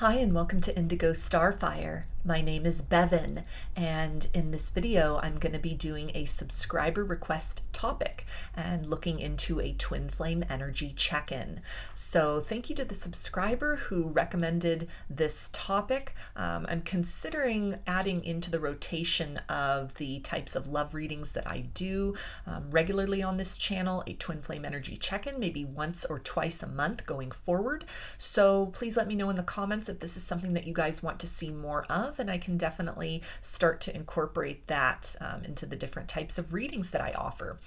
Hi and welcome to Indigo Starfire. My name is Bevin, and in this video I'm going to be doing a subscriber request topic and looking into a twin flame energy check-in. So thank you to the subscriber who recommended this topic. I'm considering adding into the rotation of the types of love readings that I do regularly on this channel, a twin flame energy check-in, maybe once or twice a month going forward. So please let me know in the comments if this is something that you guys want to see more of, and I can definitely start to incorporate that into the different types of readings that I offer.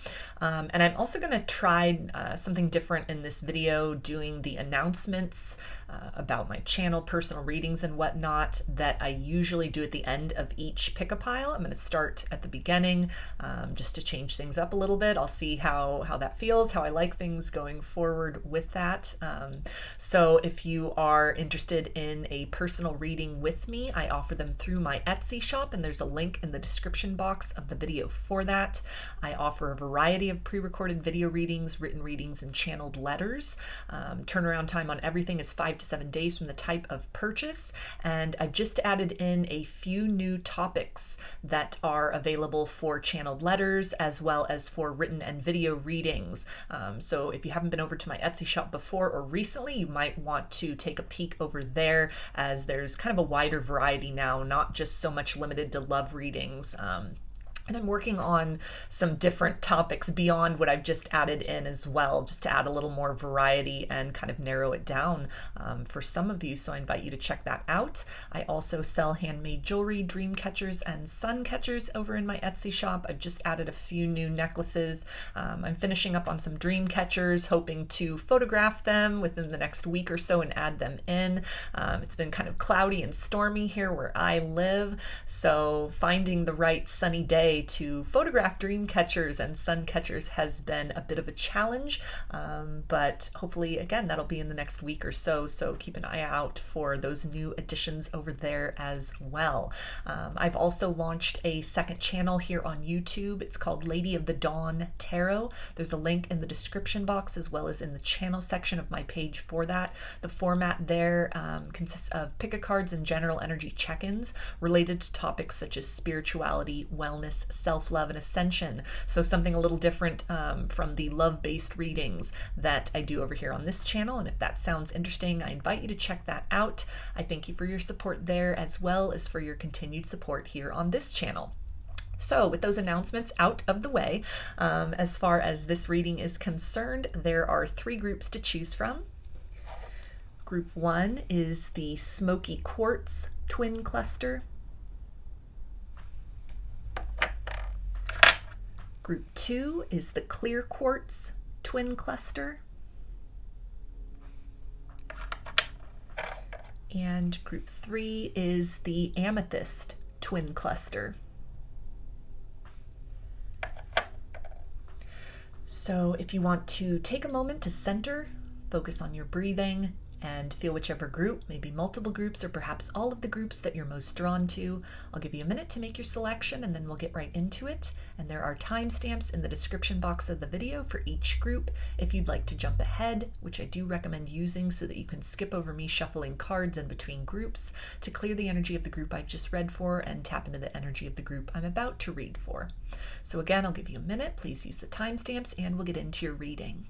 And I'm also going to try something different in this video, doing the announcements about my channel, personal readings and whatnot that I usually do at the end of each pick-a-pile. I'm going to start at the beginning just to change things up a little bit. I'll see how that feels, how I like things going forward with that. So if you are interested in a personal reading with me, I offer them through my Etsy shop, and there's a link in the description box of the video for that. I offer a variety of pre-recorded video readings, written readings, and channeled letters. Turnaround time on everything is 5 to 7 days from the type of purchase, and I've just added in a few new topics that are available for channeled letters as well as for written and video readings. So if you haven't been over to my Etsy shop before or recently, you might want to take a peek over there, as there's kind of a wider variety now, not just so much limited to love readings. And I'm working on some different topics beyond what I've just added in as well, just to add a little more variety and kind of narrow it down for some of you. So I invite you to check that out. I also sell handmade jewelry, dream catchers, and sun catchers over in my Etsy shop. I've just added a few new necklaces. I'm finishing up on some dream catchers, hoping to photograph them within the next week or so and add them in. It's been kind of cloudy and stormy here where I live, so finding the right sunny day to photograph dream catchers and sun catchers has been a bit of a challenge, but hopefully again that'll be in the next week or so, so keep an eye out for those new additions over there as well. I've also launched a second channel here on YouTube. It's called Lady of the Dawn Tarot. There's a link in the description box as well as in the channel section of my page for that. The format there consists of pick-a-cards and general energy check-ins related to topics such as spirituality, wellness, self-love, and ascension. So something a little different from the love-based readings that I do over here on this channel. And if that sounds interesting, I invite you to check that out. I thank you for your support there as well as for your continued support here on this channel. So with those announcements out of the way, as far as this reading is concerned, there are 3 groups to choose from. Group 1 is the Smokey Quartz twin cluster. Group 2 is the Clear Quartz twin cluster. And group 3 is the Amethyst twin cluster. So if you want to take a moment to center, focus on your breathing, and feel whichever group, maybe multiple groups or perhaps all of the groups that you're most drawn to. I'll give you a minute to make your selection and then we'll get right into it. And there are timestamps in the description box of the video for each group if you'd like to jump ahead, which I do recommend using so that you can skip over me shuffling cards in between groups to clear the energy of the group I've just read for and tap into the energy of the group I'm about to read for. So again, I'll give you a minute. Please use the timestamps and we'll get into your reading.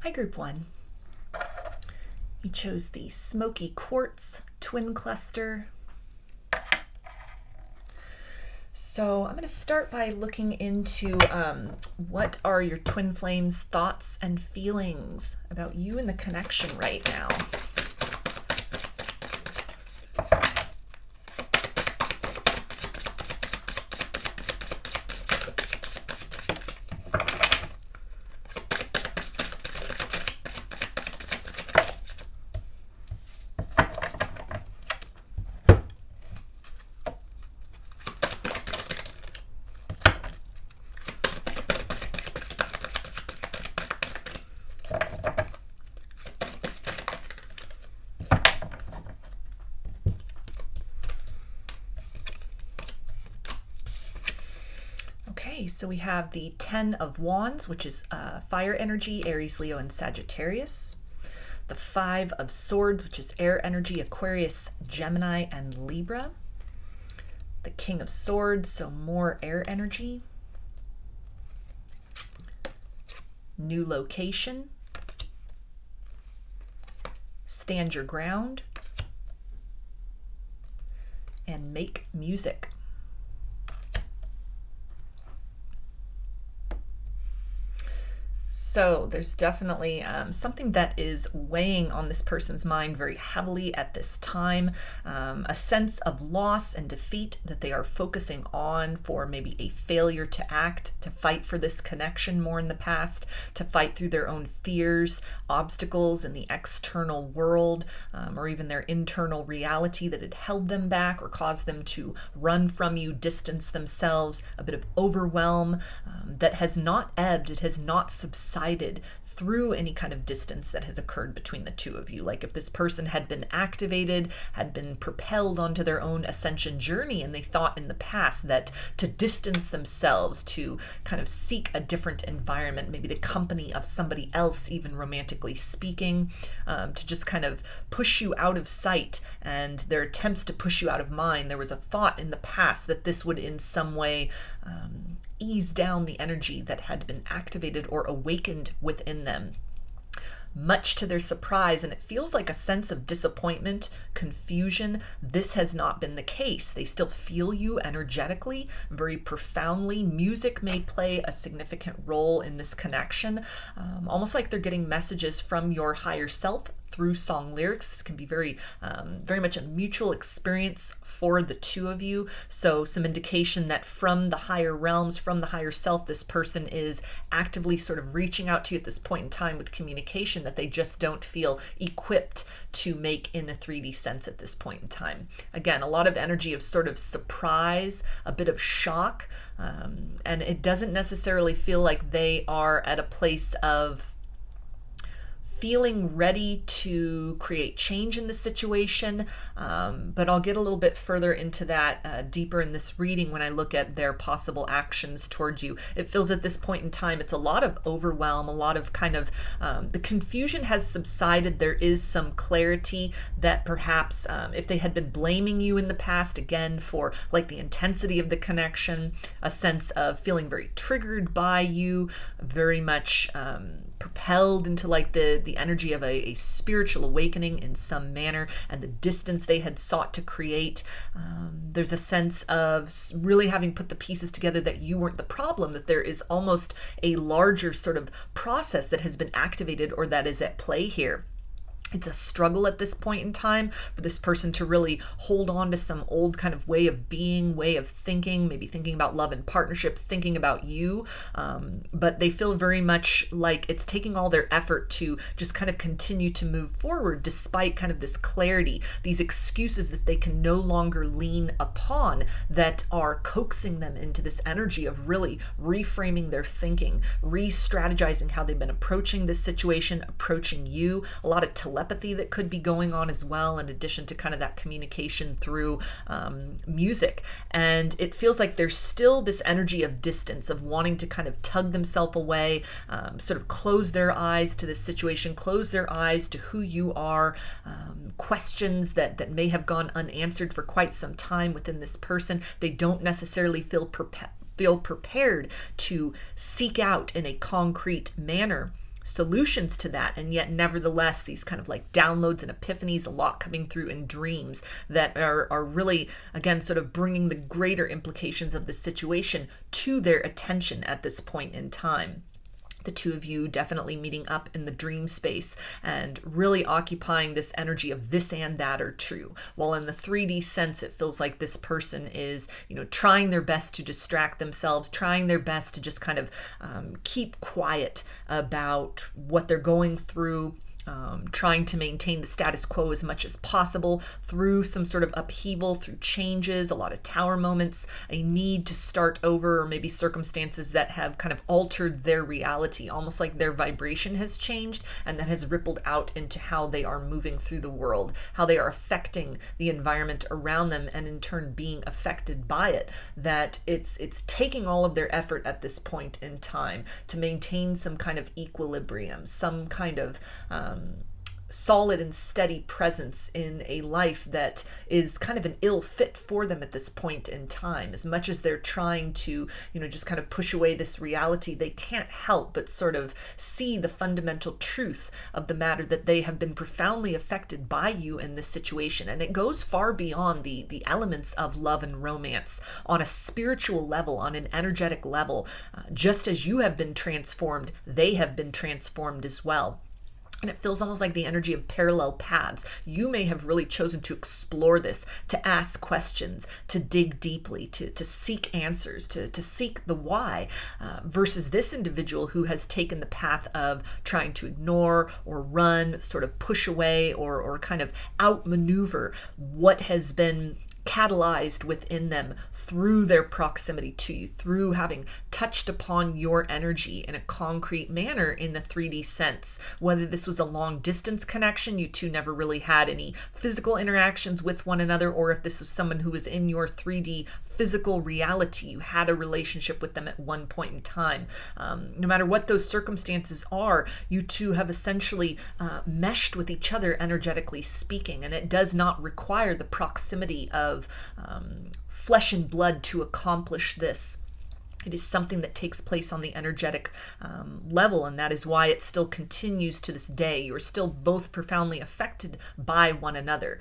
Hi, Group 1. You chose the Smokey Quartz Twin Cluster. So I'm going to start by looking into what are your twin flames' thoughts and feelings about you and the connection right now. So we have the 10 of Wands, which is fire energy, Aries, Leo, and Sagittarius. The 5 of Swords, which is air energy, Aquarius, Gemini, and Libra. The King of Swords, so more air energy. New location. Stand your ground. And make music. So there's definitely something that is weighing on this person's mind very heavily at this time, a sense of loss and defeat that they are focusing on for maybe a failure to act, to fight for this connection more in the past, to fight through their own fears, obstacles in the external world, or even their internal reality that had held them back or caused them to run from you, distance themselves, a bit of overwhelm that has not ebbed, it has not subsided through any kind of distance that has occurred between the two of you. Like if this person had been activated, had been propelled onto their own ascension journey, and they thought in the past that to distance themselves, to kind of seek a different environment, maybe the company of somebody else, even romantically speaking, to just kind of push you out of sight, and their attempts to push you out of mind, there was a thought in the past that this would in some way ease down the energy that had been activated or awakened within them. Much to their surprise, and it feels like a sense of disappointment, confusion, this has not been the case. They still feel you energetically, very profoundly. Music may play a significant role in this connection, almost like they're getting messages from your higher self through song lyrics. This can be very much a mutual experience for the two of you. So some indication that from the higher realms, from the higher self, this person is actively sort of reaching out to you at this point in time with communication that they just don't feel equipped to make in a 3D sense at this point in time. Again, a lot of energy of sort of surprise, a bit of shock, and it doesn't necessarily feel like they are at a place of feeling ready to create change in the situation, but I'll get a little bit further into that deeper in this reading when I look at their possible actions towards you. It feels at this point in time it's a lot of overwhelm, a lot of kind of the confusion has subsided. There is some clarity that perhaps if they had been blaming you in the past, again, for like the intensity of the connection, a sense of feeling very triggered by you, very much propelled into like the energy of a spiritual awakening in some manner, and the distance they had sought to create. There's a sense of really having put the pieces together that you weren't the problem, that there is almost a larger sort of process that has been activated or that is at play here. It's a struggle at this point in time for this person to really hold on to some old kind of way of being, way of thinking, maybe thinking about love and partnership, thinking about you. But they feel very much like it's taking all their effort to just kind of continue to move forward despite kind of this clarity, these excuses that they can no longer lean upon that are coaxing them into this energy of really reframing their thinking, re-strategizing how they've been approaching this situation, approaching you. A lot of telepathy that could be going on as well, in addition to kind of that communication through music. And it feels like there's still this energy of distance, of wanting to kind of tug themselves away, sort of close their eyes to this situation, close their eyes to who you are, questions that may have gone unanswered for quite some time within this person. They don't necessarily feel prepared to seek out in a concrete manner solutions to that, and yet nevertheless these kind of like downloads and epiphanies, a lot coming through in dreams that are really, again, sort of bringing the greater implications of the situation to their attention at this point in time. The two of you definitely meeting up in the dream space and really occupying this energy of this and that are true. While in the 3D sense, it feels like this person is, trying their best to distract themselves, trying their best to just kind of keep quiet about what they're going through, trying to maintain the status quo as much as possible through some sort of upheaval, through changes, a lot of tower moments, a need to start over, or maybe circumstances that have kind of altered their reality, almost like their vibration has changed, and that has rippled out into how they are moving through the world, how they are affecting the environment around them, and in turn being affected by it. That it's taking all of their effort at this point in time to maintain some kind of equilibrium, some kind of solid and steady presence in a life that is kind of an ill fit for them at this point in time. As much as they're trying to, just kind of push away this reality, they can't help but sort of see the fundamental truth of the matter, that they have been profoundly affected by you in this situation. And it goes far beyond the elements of love and romance. On a spiritual level, on an energetic level, just as you have been transformed, they have been transformed as well. And it feels almost like the energy of parallel paths. You may have really chosen to explore this, to ask questions, to dig deeply, to seek answers, to seek the why, versus this individual who has taken the path of trying to ignore or run, sort of push away or kind of outmaneuver what has been catalyzed within them through their proximity to you, through having touched upon your energy in a concrete manner in the 3D sense. Whether this was a long distance connection, you two never really had any physical interactions with one another, or if this was someone who was in your 3D physical reality, you had a relationship with them at one point in time. No matter what those circumstances are, you two have essentially meshed with each other, energetically speaking, and it does not require the proximity of flesh and blood to accomplish this. It is something that takes place on the energetic level, and that is why it still continues to this day. You're still both profoundly affected by one another.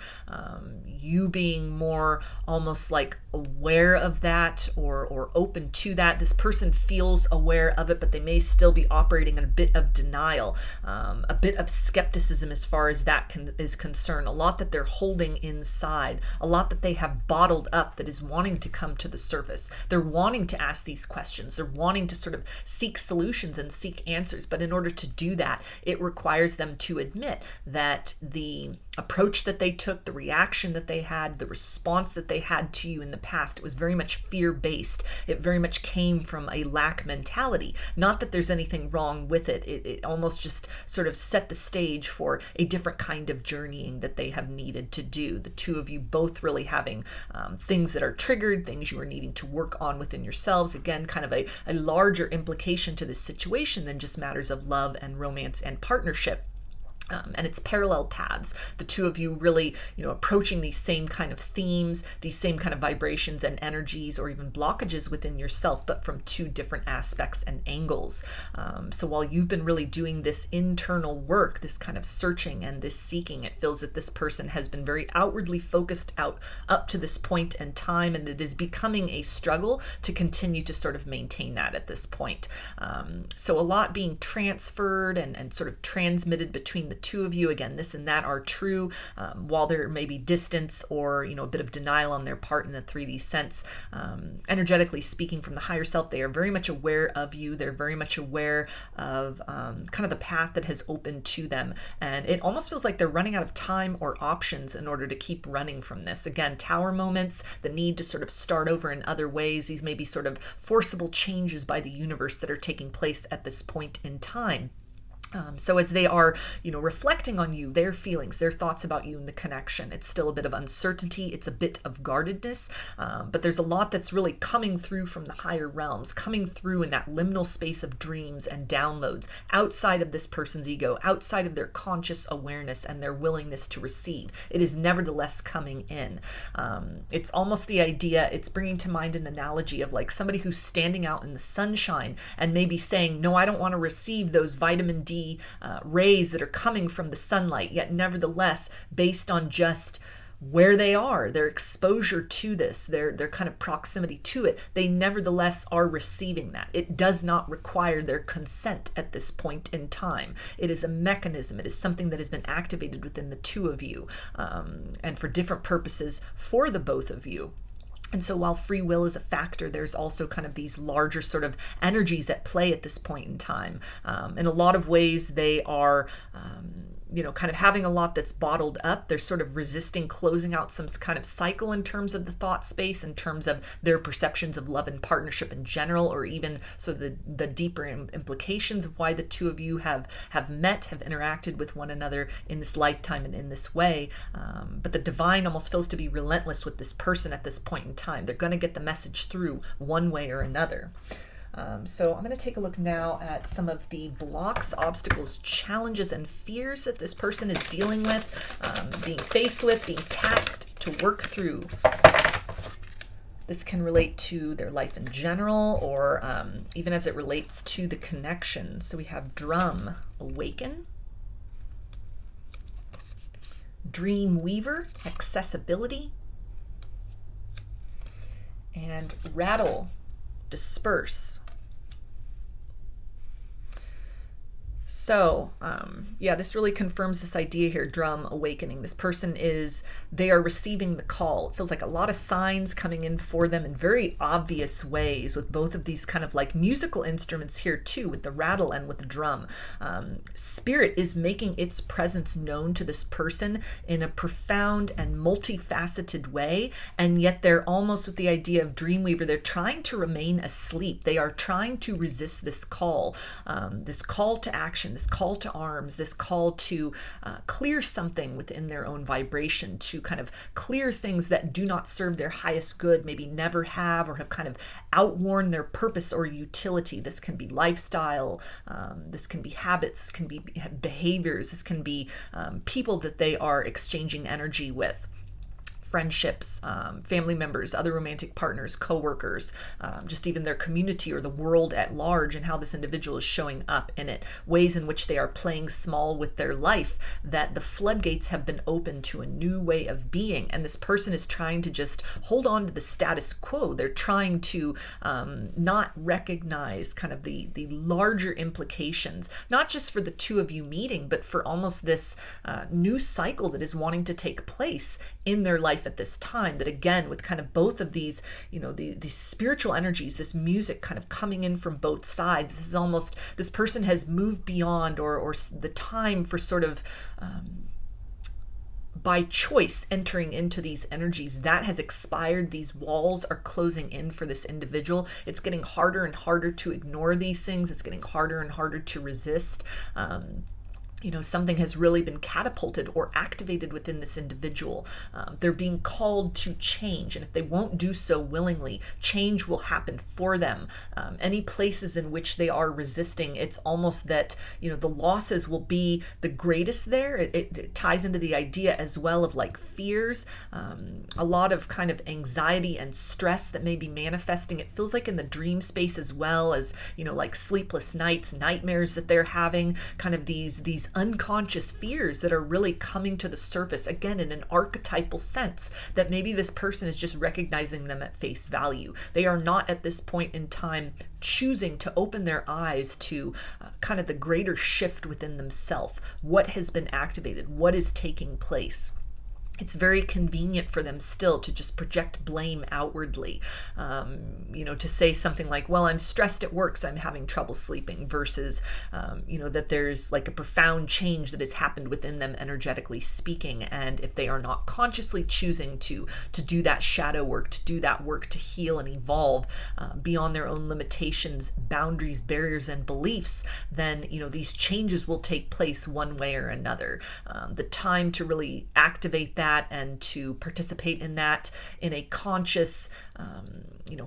You being more almost like aware of that or open to that. This person feels aware of it, but they may still be operating in a bit of denial, a bit of skepticism as far as that is concerned. A lot that they're holding inside, a lot that they have bottled up that is wanting to come to the surface. They're wanting to ask these questions. They're wanting to sort of seek solutions and seek answers. But in order to do that, it requires them to admit that the approach that they took, the reaction that they had, the response that they had to you in the past, it was very much fear-based. It very much came from a lack mentality. Not that there's anything wrong with it. It almost just sort of set the stage for a different kind of journeying that they have needed to do. The two of you both really having things that are triggered, things you are needing to work on within yourselves. Again, kind of a larger implication to this situation than just matters of love and romance and partnership. And it's parallel paths. The two of you really, approaching these same kind of themes, these same kind of vibrations and energies, or even blockages within yourself, but from two different aspects and angles. So while you've been really doing this internal work, this kind of searching and this seeking, it feels that this person has been very outwardly focused up to this point in time, and it is becoming a struggle to continue to sort of maintain that at this point. So a lot being transferred and sort of transmitted between the two of you. Again, this and that are true, while there may be distance or a bit of denial on their part in the 3D sense. Energetically speaking, from the higher self, they are very much aware of you. They're very much aware of kind of the path that has opened to them, and it almost feels like they're running out of time or options in order to keep running from this. Again, tower moments, the need to sort of start over in other ways. These may be sort of forcible changes by the universe that are taking place at this point in time. So as they are, reflecting on you, their feelings, their thoughts about you and the connection, it's still a bit of uncertainty. It's a bit of guardedness, but there's a lot that's really coming through from the higher realms, coming through in that liminal space of dreams and downloads outside of this person's ego, outside of their conscious awareness and their willingness to receive. It is nevertheless coming in. It's almost the idea, it's bringing to mind an analogy of like somebody who's standing out in the sunshine and maybe saying, no, I don't want to receive those vitamin D rays that are coming from the sunlight, yet nevertheless, based on just where they are, their exposure to this, their kind of proximity to it, they nevertheless are receiving that. It does not require their consent at this point in time. It is a mechanism. It is something that has been activated within the two of you, and for different purposes for the both of you. And so while free will is a factor, there's also kind of these larger sort of energies at play at this point in time. In a lot of ways, they are kind of having a lot that's bottled up. They're sort of resisting closing out some kind of cycle in terms of the thought space, in terms of their perceptions of love and partnership in general, or even so the deeper implications of why the two of you have met, have interacted with one another in this lifetime and in this way. But the divine almost feels to be relentless with this person at this point in time. They're going to get the message through one way or another. So I'm going to take a look now at some of the blocks, obstacles, challenges, and fears that this person is dealing with, being faced with, being tasked to work through. This can relate to their life in general, or even as it relates to the connection. So we have drum, awaken. Dream weaver, accessibility. And rattle, disperse. So, this really confirms this idea here, drum, awakening. This person they are receiving the call. It feels like a lot of signs coming in for them in very obvious ways, with both of these kind of like musical instruments here too, with the rattle and with the drum. Spirit is making its presence known to this person in a profound and multifaceted way, and yet they're almost with the idea of Dreamweaver, they're trying to remain asleep. They are trying to resist this call to action, this call to arms, this call to clear something within their own vibration, to kind of clear things that do not serve their highest good, maybe never have, or have kind of outworn their purpose or utility. This can be lifestyle, this can be habits, this can be behaviors, this can be people that they are exchanging energy with. Friendships, family members, other romantic partners, co-workers, just even their community or the world at large, and how this individual is showing up in it, ways in which they are playing small with their life, that the floodgates have been opened to a new way of being, and this person is trying to just hold on to the status quo. They're trying to not recognize kind of the larger implications, not just for the two of you meeting, but for almost this new cycle that is wanting to take place in their life at this time. That again, with kind of both of these, these spiritual energies, this music kind of coming in from both sides, this is almost, this person has moved beyond or the time for sort of by choice entering into these energies that has expired. These walls are closing in for this individual. It's getting harder and harder to ignore these things. It's getting harder and harder to resist. Something has really been catapulted or activated within this individual. They're being called to change, and if they won't do so willingly, change will happen for them. Any places in which they are resisting, it's almost that, the losses will be the greatest there. It ties into the idea as well of like fears, a lot of kind of anxiety and stress that may be manifesting. It feels like in the dream space as well as, like sleepless nights, nightmares that they're having, kind of these unconscious fears that are really coming to the surface, again, in an archetypal sense, that maybe this person is just recognizing them at face value. They are not at this point in time choosing to open their eyes to kind of the greater shift within themselves. What has been activated? What is taking place? It's very convenient for them still to just project blame outwardly, to say something like, well, I'm stressed at work, so I'm having trouble sleeping, versus, that there's like a profound change that has happened within them energetically speaking. And if they are not consciously choosing to do that shadow work, to do that work to heal and evolve beyond their own limitations, boundaries, barriers, and beliefs, then, these changes will take place one way or another. The time to really activate that that and to participate in that in a conscious,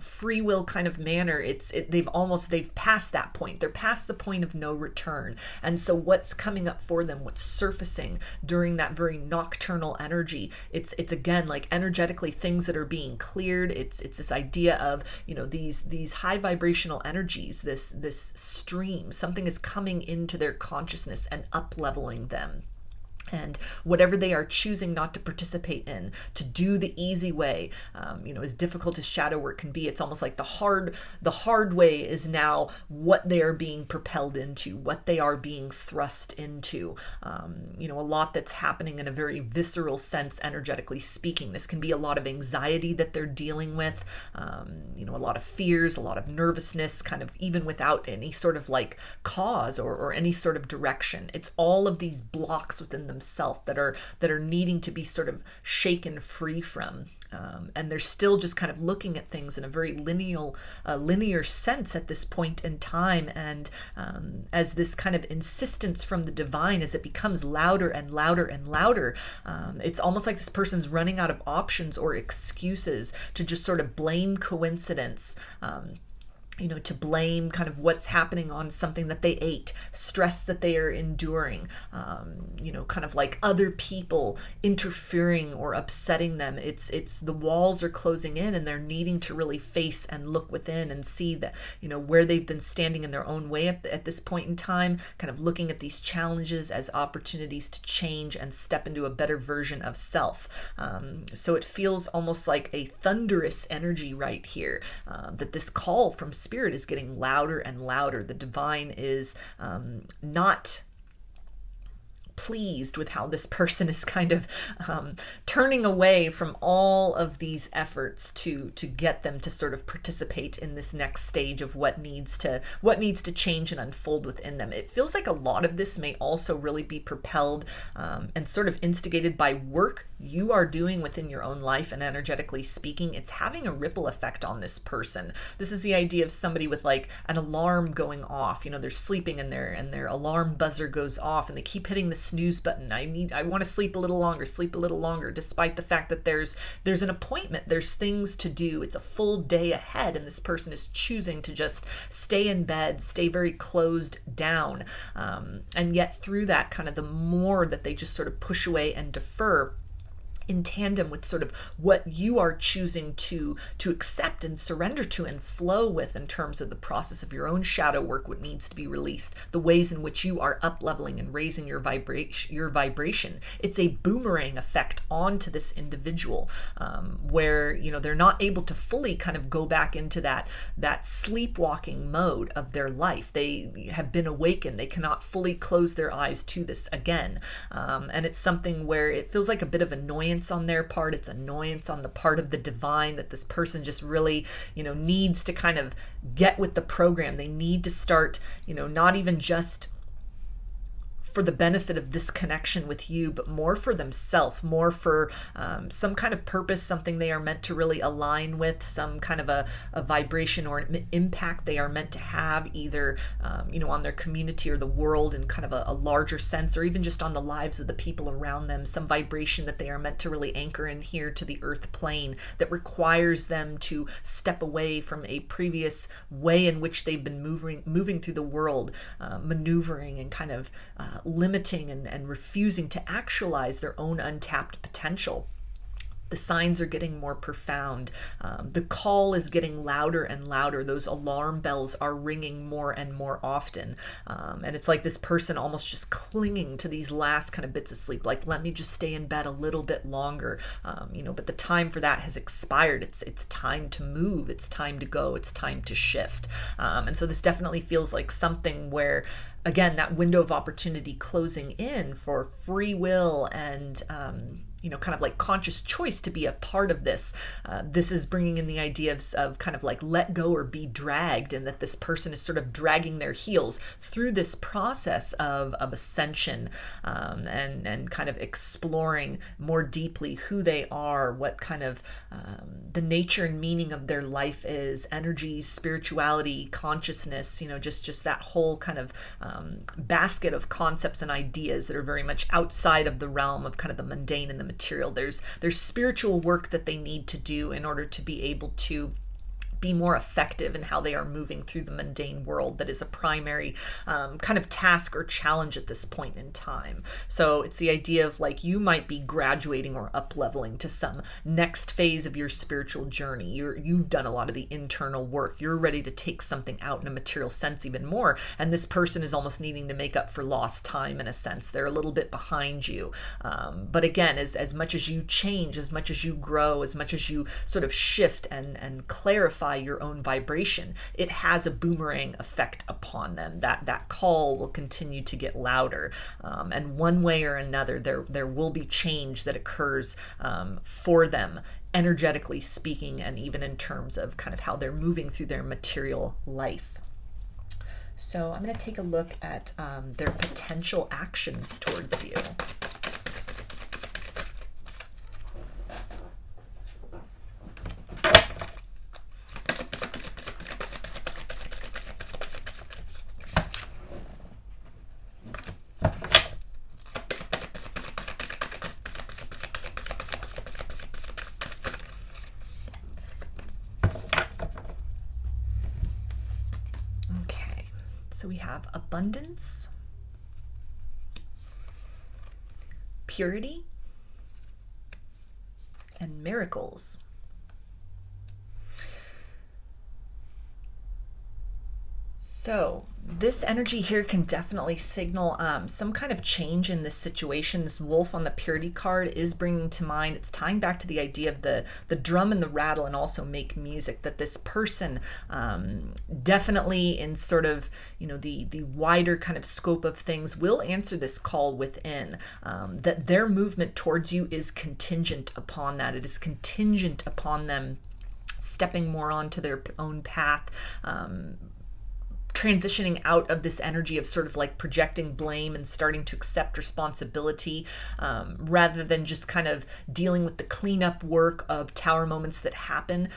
free will kind of manner. They've passed that point. They're past the point of no return. And so what's coming up for them, what's surfacing during that very nocturnal energy, it's again, like energetically things that are being cleared. It's this idea of, these high vibrational energies, this stream, something is coming into their consciousness and up leveling them. And whatever they are choosing not to participate in, to do the easy way, as difficult as shadow work can be, it's almost like the hard way is now what they are being propelled into, what they are being thrust into. A lot that's happening in a very visceral sense, energetically speaking. This can be a lot of anxiety that they're dealing with, a lot of fears, a lot of nervousness, kind of even without any sort of like cause or any sort of direction. It's all of these blocks within themselves that are needing to be sort of shaken free from. And they're still just kind of looking at things in a very linear sense at this point in time. And as this kind of insistence from the divine, as it becomes louder and louder and louder, it's almost like this person's running out of options or excuses to just sort of blame coincidence. To blame kind of what's happening on something that they ate, stress that they are enduring, kind of like other people interfering or upsetting them. It's the walls are closing in and they're needing to really face and look within and see that, where they've been standing in their own way at this point in time, kind of looking at these challenges as opportunities to change and step into a better version of self. So it feels almost like a thunderous energy right here, that this call from Spirit is getting louder and louder. The divine is not pleased with how this person is kind of turning away from all of these efforts to get them to sort of participate in this next stage of what needs to change and unfold within them. It feels like a lot of this may also really be propelled and sort of instigated by work you are doing within your own life, and energetically speaking, it's having a ripple effect on this person. This is the idea of somebody with like an alarm going off. They're sleeping and their alarm buzzer goes off and they keep hitting the snooze button. I want to sleep a little longer, despite the fact that there's an appointment, there's things to do. It's a full day ahead, and this person is choosing to just stay in bed, stay very closed down. And yet through that, kind of the more that they just sort of push away and defer, in tandem with sort of what you are choosing to accept and surrender to and flow with in terms of the process of your own shadow work, what needs to be released, the ways in which you are up leveling and raising your vibration. It's a boomerang effect onto this individual, where they're not able to fully kind of go back into that sleepwalking mode of their life. They have been awakened. They cannot fully close their eyes to this again, and it's something where it feels like a bit of annoyance on their part. It's annoyance on the part of the divine that this person just really, needs to kind of get with the program. They need to start, not even just for the benefit of this connection with you, but more for themselves, more for some kind of purpose, something they are meant to really align with, some kind of a vibration or an impact they are meant to have, either on their community or the world in kind of a larger sense, or even just on the lives of the people around them, some vibration that they are meant to really anchor in here to the earth plane that requires them to step away from a previous way in which they've been moving through the world, maneuvering and kind of limiting and refusing to actualize their own untapped potential. The signs are getting more profound. The call is getting louder and louder. Those alarm bells are ringing more and more often. And it's like this person almost just clinging to these last kind of bits of sleep. Like, let me just stay in bed a little bit longer. But the time for that has expired. It's time to move. It's time to go. It's time to shift. And so this definitely feels like something where, again, that window of opportunity closing in for free will and kind of like conscious choice to be a part of this. This is bringing in the idea of kind of like let go or be dragged, and that this person is sort of dragging their heels through this process of ascension, and kind of exploring more deeply who they are, what kind of the nature and meaning of their life is, energy, spirituality, consciousness, just that whole kind of basket of concepts and ideas that are very much outside of the realm of kind of the mundane and the material. There's spiritual work that they need to do in order to be able to be more effective in how they are moving through the mundane world that is a primary kind of task or challenge at this point in time. So it's the idea of like you might be graduating or up leveling to some next phase of your spiritual journey. You've done a lot of the internal work. You're ready to take something out in a material sense even more, and this person is almost needing to make up for lost time in a sense. They're a little bit behind you. But again, as much as you change, as much as you grow, as much as you sort of shift and clarify your own vibration, it has a boomerang effect upon them. That call will continue to get louder, and one way or another there will be change that occurs for them, energetically speaking, and even in terms of kind of how they're moving through their material life. So I'm going to take a look at their potential actions towards you. So we have abundance, purity, and miracles. So this energy here can definitely signal some kind of change in this situation. This wolf on the purity card is bringing to mind, it's tying back to the idea of the drum and the rattle and also make music, that this person definitely in sort of, you know, the wider kind of scope of things will answer this call within, that their movement towards you is contingent upon that. It is contingent upon them stepping more onto their own path, transitioning out of this energy of sort of like projecting blame and starting to accept responsibility, rather than just kind of dealing with the cleanup work of tower moments that happen.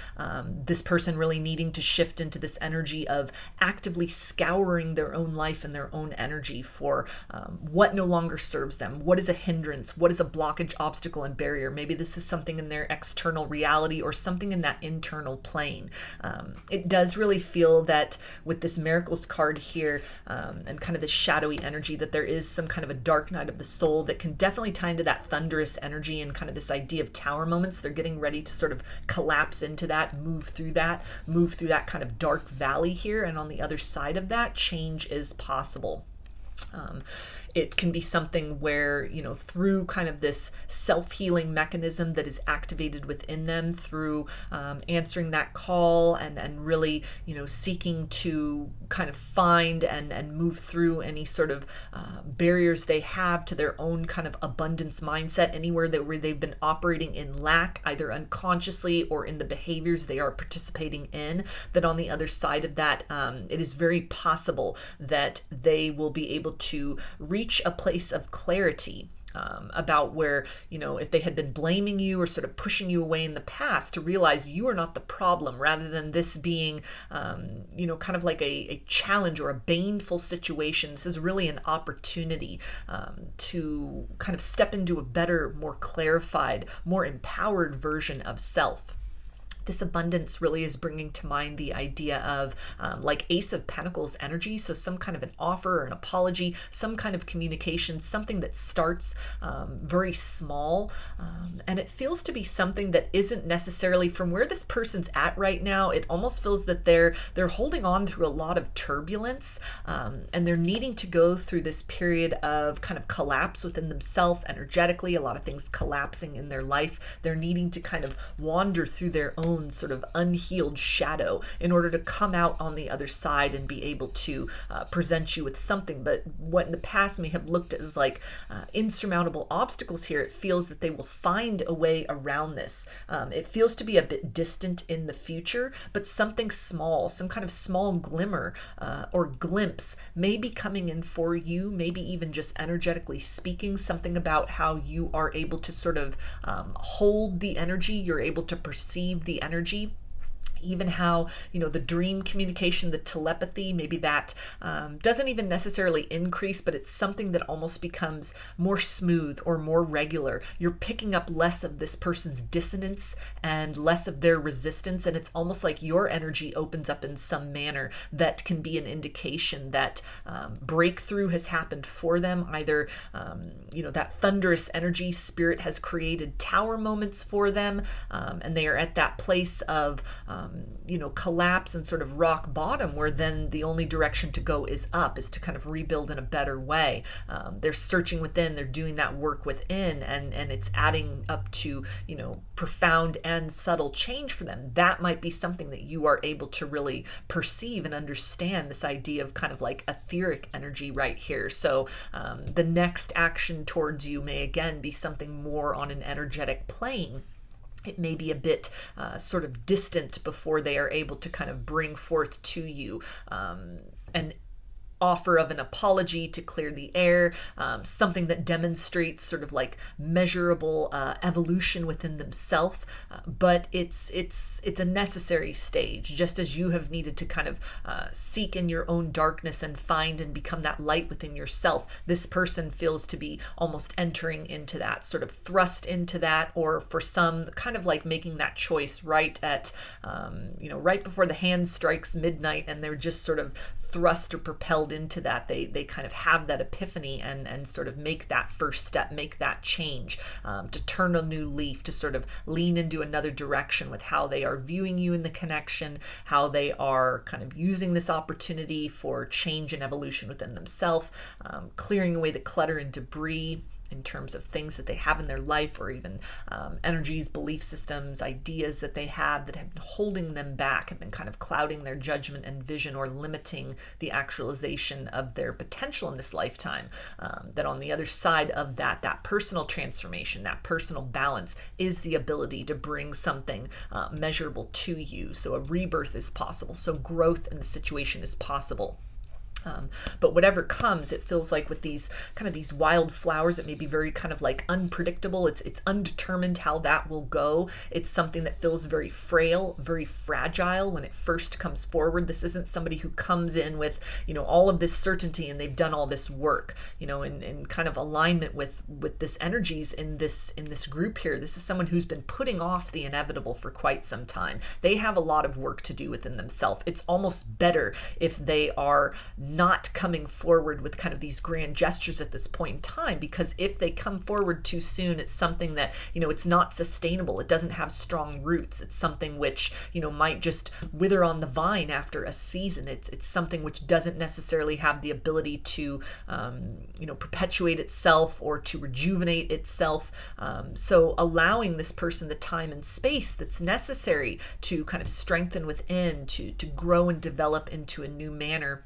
This person really needing to shift into this energy of actively scouring their own life and their own energy for what no longer serves them. What is a hindrance? What is a blockage, obstacle, and barrier? Maybe this is something in their external reality or something in that internal plane. It does really feel that with this Miracles card here, and kind of this shadowy energy, that there is some kind of a dark night of the soul that can definitely tie into that thunderous energy and kind of this idea of tower moments. They're getting ready to sort of collapse into that, move through that kind of dark valley here, and on the other side of that, change is possible. It can be something where, you know, through kind of this self-healing mechanism that is activated within them through answering that call and really, you know, seeking to kind of find and move through any sort of barriers they have to their own kind of abundance mindset, anywhere where they've been operating in lack, either unconsciously or in the behaviors they are participating in, that on the other side of that, it is very possible that they will be able to reach a place of clarity about where, you know, if they had been blaming you or sort of pushing you away in the past, to realize you are not the problem, rather than this being, you know, kind of like a challenge or a baneful situation. This is really an opportunity to kind of step into a better, more clarified, more empowered version of self. This abundance really is bringing to mind the idea of like Ace of Pentacles energy. So some kind of an offer or an apology, some kind of communication, something that starts very small. And it feels to be something that isn't necessarily from where this person's at right now. It almost feels that they're holding on through a lot of turbulence, and they're needing to go through this period of kind of collapse within themselves energetically, a lot of things collapsing in their life. They're needing to kind of wander through their own sort of unhealed shadow in order to come out on the other side and be able to present you with something. But what in the past may have looked as like insurmountable obstacles here, it feels that they will find a way around this. It feels to be a bit distant in the future, but something small, some kind of small glimmer or glimpse may be coming in for you, maybe even just energetically speaking, something about how you are able to sort of hold the energy, you're able to perceive the energy, even how, the dream communication, the telepathy, maybe that doesn't even necessarily increase, but it's something that almost becomes more smooth or more regular. You're picking up less of this person's dissonance and less of their resistance, and it's almost like your energy opens up in some manner that can be an indication that breakthrough has happened for them. Either that thunderous energy, spirit has created tower moments for them, and they are at that place of collapse and sort of rock bottom, where then the only direction to go is up, is to kind of rebuild in a better way. They're searching within, they're doing that work within, and it's adding up to, profound and subtle change for them. That might be something that you are able to really perceive and understand, this idea of kind of like etheric energy right here. So the next action towards you may again be something more on an energetic plane. It may be a bit sort of distant before they are able to kind of bring forth to you an offer of an apology to clear the air, something that demonstrates sort of like measurable evolution within themselves, but it's a necessary stage. Just as you have needed to kind of seek in your own darkness and find and become that light within yourself, this person feels to be almost entering into that, sort of thrust into that, or for some kind of like making that choice right at right before the hand strikes midnight, and they're just sort of thrust or propelled into that. They kind of have that epiphany and sort of make that first step, make that change, to turn a new leaf, to sort of lean into another direction with how they are viewing you in the connection, how they are kind of using this opportunity for change and evolution within themselves, clearing away the clutter and debris in terms of things that they have in their life, or even energies, belief systems, ideas that they have that have been holding them back, have been kind of clouding their judgment and vision, or limiting the actualization of their potential in this lifetime. That on the other side of that personal transformation, that personal balance, is the ability to bring something measurable to you. So a rebirth is possible. So growth in the situation is possible. But whatever comes, it feels like with these wild flowers, it may be very kind of like unpredictable. It's undetermined how that will go. It's something that feels very frail, very fragile when it first comes forward. This isn't somebody who comes in with, all of this certainty and they've done all this work, in kind of alignment with this energies in this group here. This is someone who's been putting off the inevitable for quite some time. They have a lot of work to do within themselves. It's almost better if they are not coming forward with kind of these grand gestures at this point in time, because if they come forward too soon, it's something that, it's not sustainable. It doesn't have strong roots. It's something which, might just wither on the vine after a season. It's something which doesn't necessarily have the ability to, perpetuate itself or to rejuvenate itself. So allowing this person the time and space that's necessary to kind of strengthen within, to grow and develop into a new manner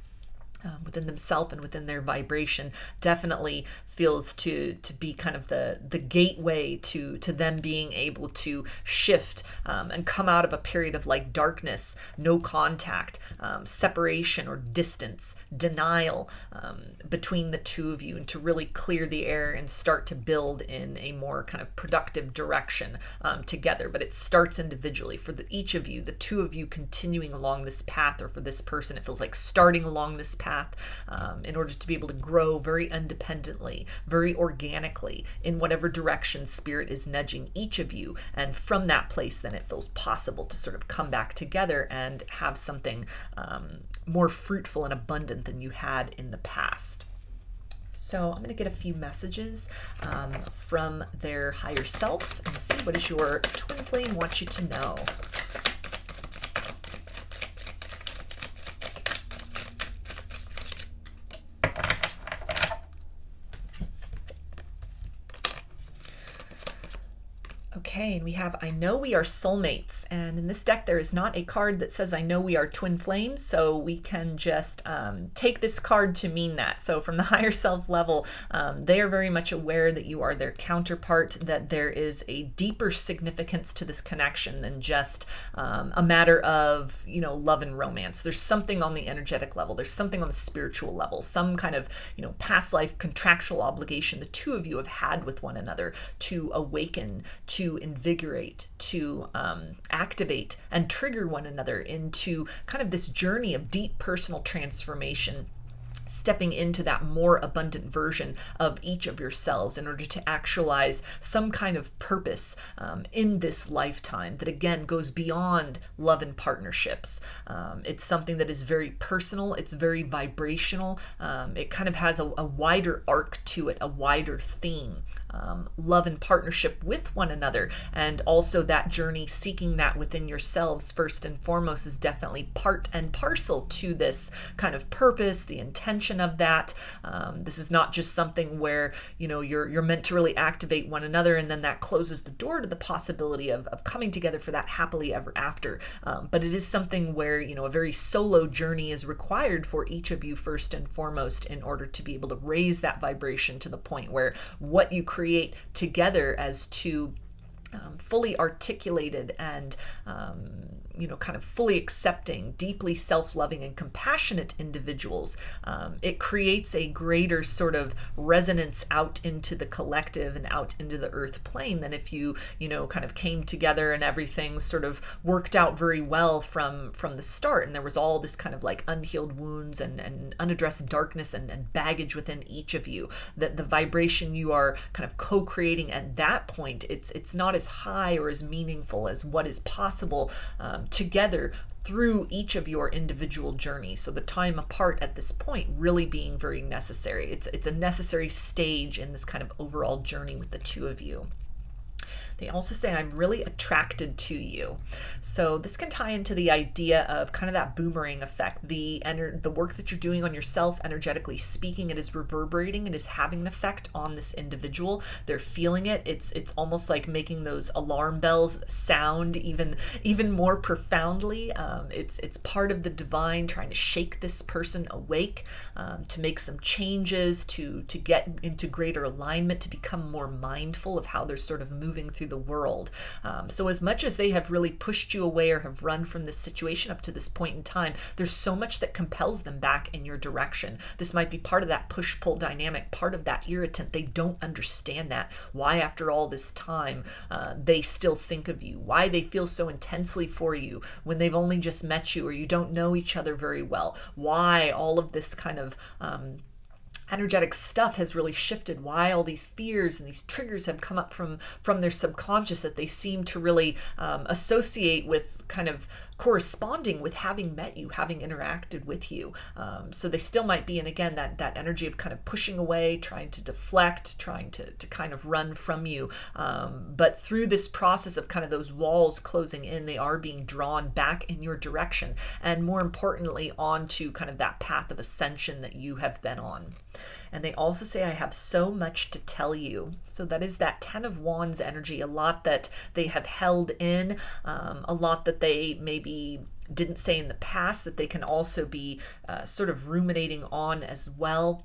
within themselves and within their vibration, definitely feels to be kind of the gateway to them being able to shift and come out of a period of like darkness, no contact, separation or distance, denial between the two of you, and to really clear the air and start to build in a more kind of productive direction together. But it starts individually for each of you, the two of you continuing along this path, or for this person, it feels like starting along this path in order to be able to grow very independently, very organically in whatever direction spirit is nudging each of you. And from that place, then it feels possible to sort of come back together and have something more fruitful and abundant than you had in the past. So I'm going to get a few messages from their higher self and see what does your twin flame want you to know. Okay, and we have, I know we are soulmates. And in this deck, there is not a card that says, I know we are twin flames. So we can just take this card to mean that. So from the higher self level, they are very much aware that you are their counterpart, that there is a deeper significance to this connection than just a matter of, love and romance. There's something on the energetic level. There's something on the spiritual level, some kind of, past life contractual obligation the two of you have had with one another to awaken to invigorate, to activate and trigger one another into kind of this journey of deep personal transformation, stepping into that more abundant version of each of yourselves in order to actualize some kind of purpose in this lifetime that, again, goes beyond love and partnerships. It's something that is very personal. It's very vibrational. It kind of has a wider arc to it, a wider theme. Love and partnership with one another, and also that journey seeking that within yourselves first and foremost is definitely part and parcel to this kind of purpose, the intention of that. This is not just something where you're meant to really activate one another and then that closes the door to the possibility of coming together for that happily ever after. But it is something where a very solo journey is required for each of you first and foremost in order to be able to raise that vibration to the point where what you create together as two fully articulated and kind of fully accepting, deeply self-loving and compassionate individuals, it creates a greater sort of resonance out into the collective and out into the earth plane than if you kind of came together and everything sort of worked out very well from the start, and there was all this kind of like unhealed wounds and unaddressed darkness and baggage within each of you, that the vibration you are kind of co-creating at that point, it's not as high or as meaningful as what is possible together through each of your individual journeys. So the time apart at this point really being very necessary. It's a necessary stage in this kind of overall journey with the two of you. They also say, I'm really attracted to you. So this can tie into the idea of kind of that boomerang effect. The work that you're doing on yourself, energetically speaking, it is reverberating. It is having an effect on this individual. They're feeling it. It's almost like making those alarm bells sound even more profoundly. It's part of the divine trying to shake this person awake, to make some changes, to get into greater alignment, to become more mindful of how they're sort of moving through the world. So as much as they have really pushed you away or have run from this situation up to this point in time, there's so much that compels them back in your direction. This might be part of that push-pull dynamic, part of that irritant. They don't understand that. Why after all this time they still think of you, why they feel so intensely for you when they've only just met you or you don't know each other very well, why all of this kind of energetic stuff has really shifted, why all these fears and these triggers have come up from their subconscious that they seem to really associate with kind of corresponding with having met you, having interacted with you. So they still might be in, again, that energy of kind of pushing away, trying to deflect, trying to kind of run from you. But through this process of kind of those walls closing in, they are being drawn back in your direction, and more importantly, onto kind of that path of ascension that you have been on. And they also say, I have so much to tell you. So that is that 10 of Wands energy, a lot that they have held in, a lot that they maybe didn't say in the past that they can also be sort of ruminating on as well.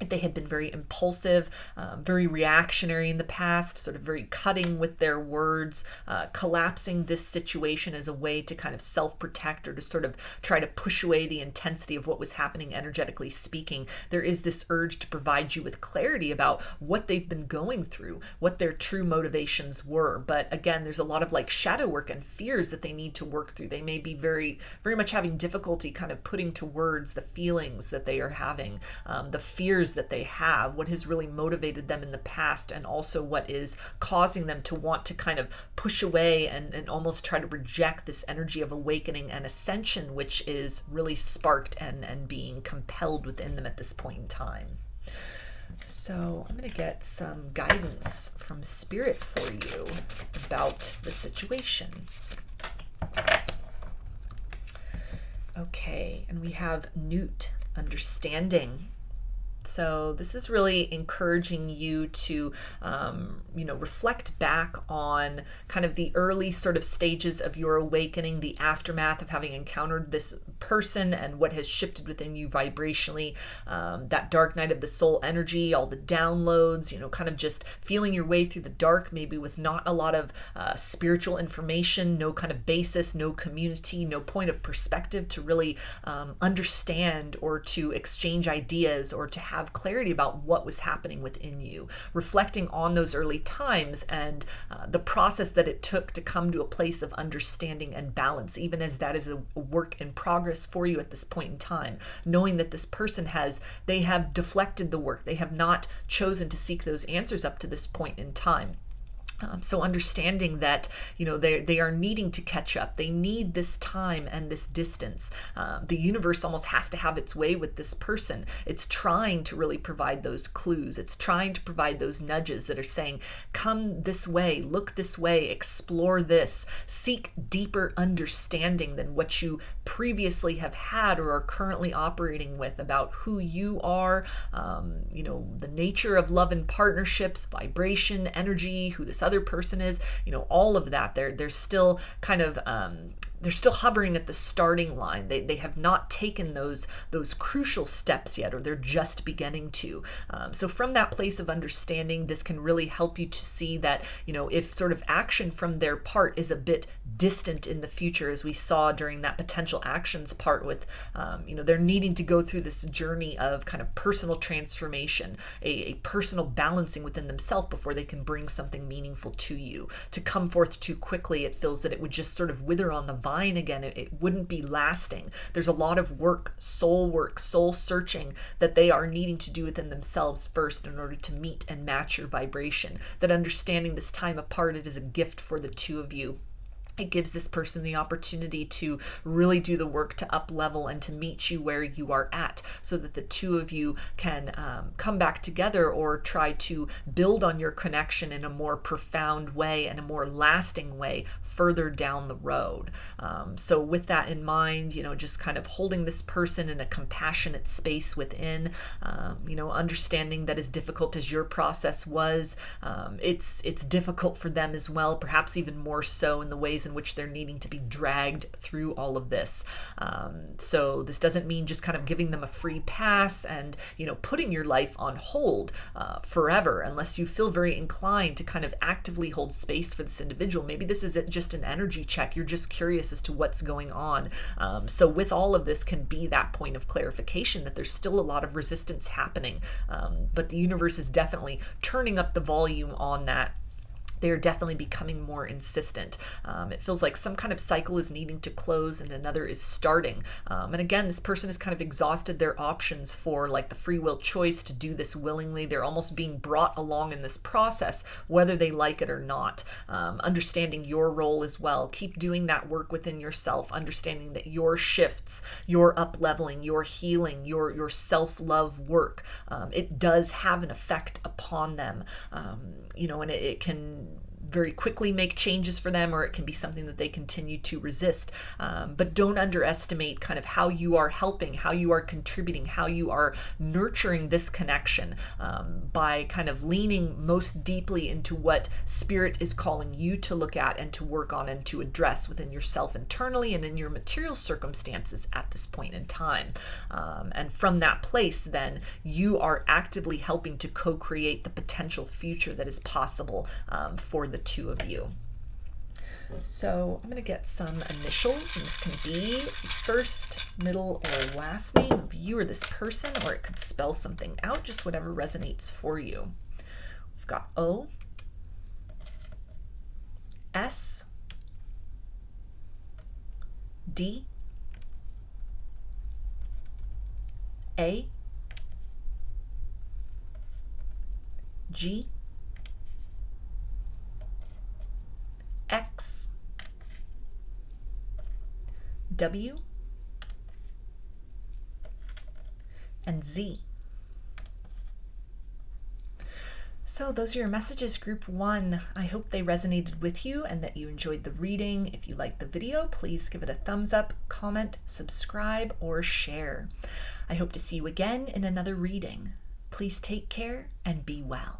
If they had been very impulsive, very reactionary in the past, sort of very cutting with their words, collapsing this situation as a way to kind of self-protect or to sort of try to push away the intensity of what was happening energetically speaking, there is this urge to provide you with clarity about what they've been going through, what their true motivations were. But again, there's a lot of like shadow work and fears that they need to work through. They may be very, very much having difficulty kind of putting to words the feelings that they are having, the fears that they have, what has really motivated them in the past, and also what is causing them to want to kind of push away and almost try to reject this energy of awakening and ascension, which is really sparked and being compelled within them at this point in time. So I'm going to get some guidance from Spirit for you about the situation. Okay, and we have Newt, understanding. So this is really encouraging you to, reflect back on kind of the early sort of stages of your awakening, the aftermath of having encountered this person and what has shifted within you vibrationally, that dark night of the soul energy, all the downloads, kind of just feeling your way through the dark, maybe with not a lot of spiritual information, no kind of basis, no community, no point of perspective to really understand or to exchange ideas or to have have clarity about what was happening within you, reflecting on those early times and the process that it took to come to a place of understanding and balance, even as that is a work in progress for you at this point in time, knowing that this person they have deflected the work. They have not chosen to seek those answers up to this point in time. So understanding that, they are needing to catch up. They need this time and this distance. The universe almost has to have its way with this person. It's trying to really provide those clues. It's trying to provide those nudges that are saying, come this way, look this way, explore this, seek deeper understanding than what you previously have had or are currently operating with about who you are, the nature of love and partnerships, vibration, energy, who this other person is, all of that. They're still kind of they're still hovering at the starting line. They have not taken those crucial steps yet, or they're just beginning to. So from that place of understanding, this can really help you to see that, if sort of action from their part is a bit distant in the future, as we saw during that potential actions part with, they're needing to go through this journey of kind of personal transformation, a personal balancing within themselves before they can bring something meaningful to you. To come forth too quickly, it feels that it would just sort of wither on the vine again. It wouldn't be lasting. There's a lot of work, soul searching that they are needing to do within themselves first in order to meet and match your vibration. That understanding this time apart, it is a gift for the two of you. It gives this person the opportunity to really do the work to up level and to meet you where you are at, so that the two of you can come back together or try to build on your connection in a more profound way and a more lasting way further down the road. So with that in mind, just kind of holding this person in a compassionate space within, understanding that as difficult as your process was, it's difficult for them as well, perhaps even more so in the ways in which they're needing to be dragged through all of this. So this doesn't mean just kind of giving them a free pass and, putting your life on hold forever, unless you feel very inclined to kind of actively hold space for this individual. Maybe this isn't just an energy check. You're just curious as to what's going on. So with all of this can be that point of clarification that there's still a lot of resistance happening. But the universe is definitely turning up the volume on that. They're definitely becoming more insistent. It feels like some kind of cycle is needing to close and another is starting. And again, this person has kind of exhausted their options for like the free will choice to do this willingly. They're almost being brought along in this process, whether they like it or not. Understanding your role as well. Keep doing that work within yourself, understanding that your shifts, your up-leveling, your healing, your self-love work, it does have an effect upon them. And it can very quickly make changes for them, or it can be something that they continue to resist. But don't underestimate kind of how you are helping, how you are contributing, how you are nurturing this connection by kind of leaning most deeply into what Spirit is calling you to look at and to work on and to address within yourself internally and in your material circumstances at this point in time. And from that place, then, you are actively helping to co-create the potential future that is possible for the two of you. So I'm going to get some initials, and this can be first, middle, or last name of you or this person, or it could spell something out, just whatever resonates for you. We've got O, S, D, A, G, X, W, and Z. So those are your messages, group 1. I hope they resonated with you and that you enjoyed the reading. If you liked the video, please give it a thumbs up, comment, subscribe, or share. I hope to see you again in another reading. Please take care and be well.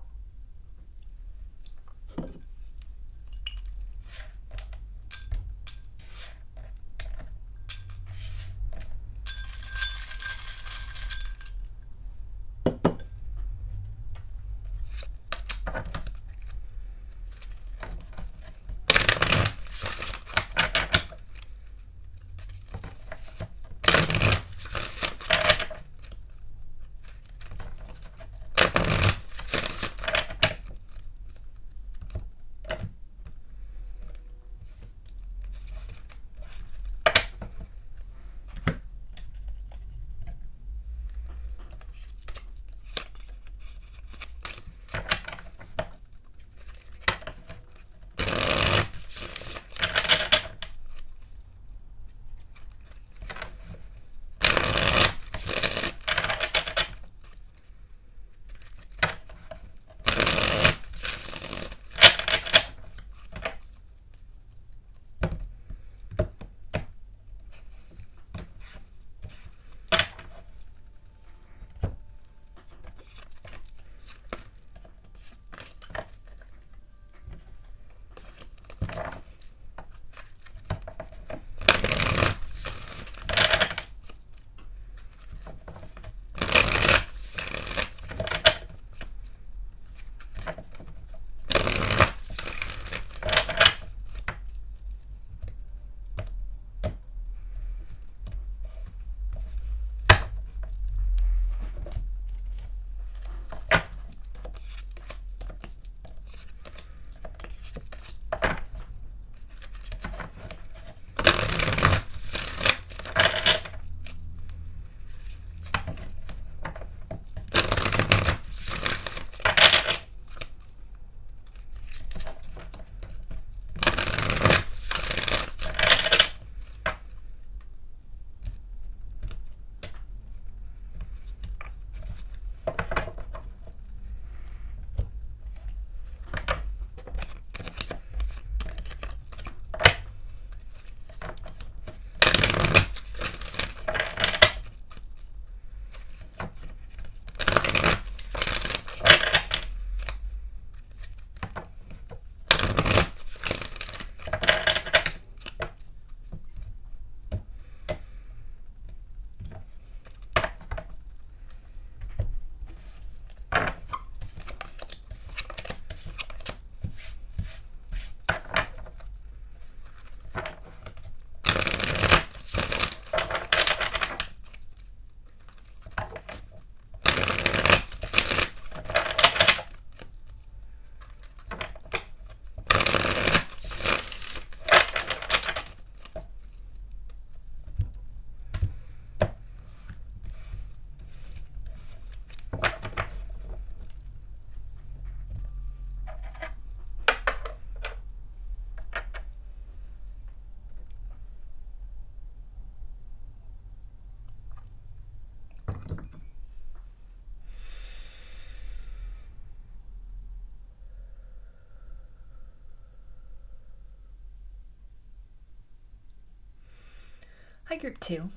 Hi, Group 2.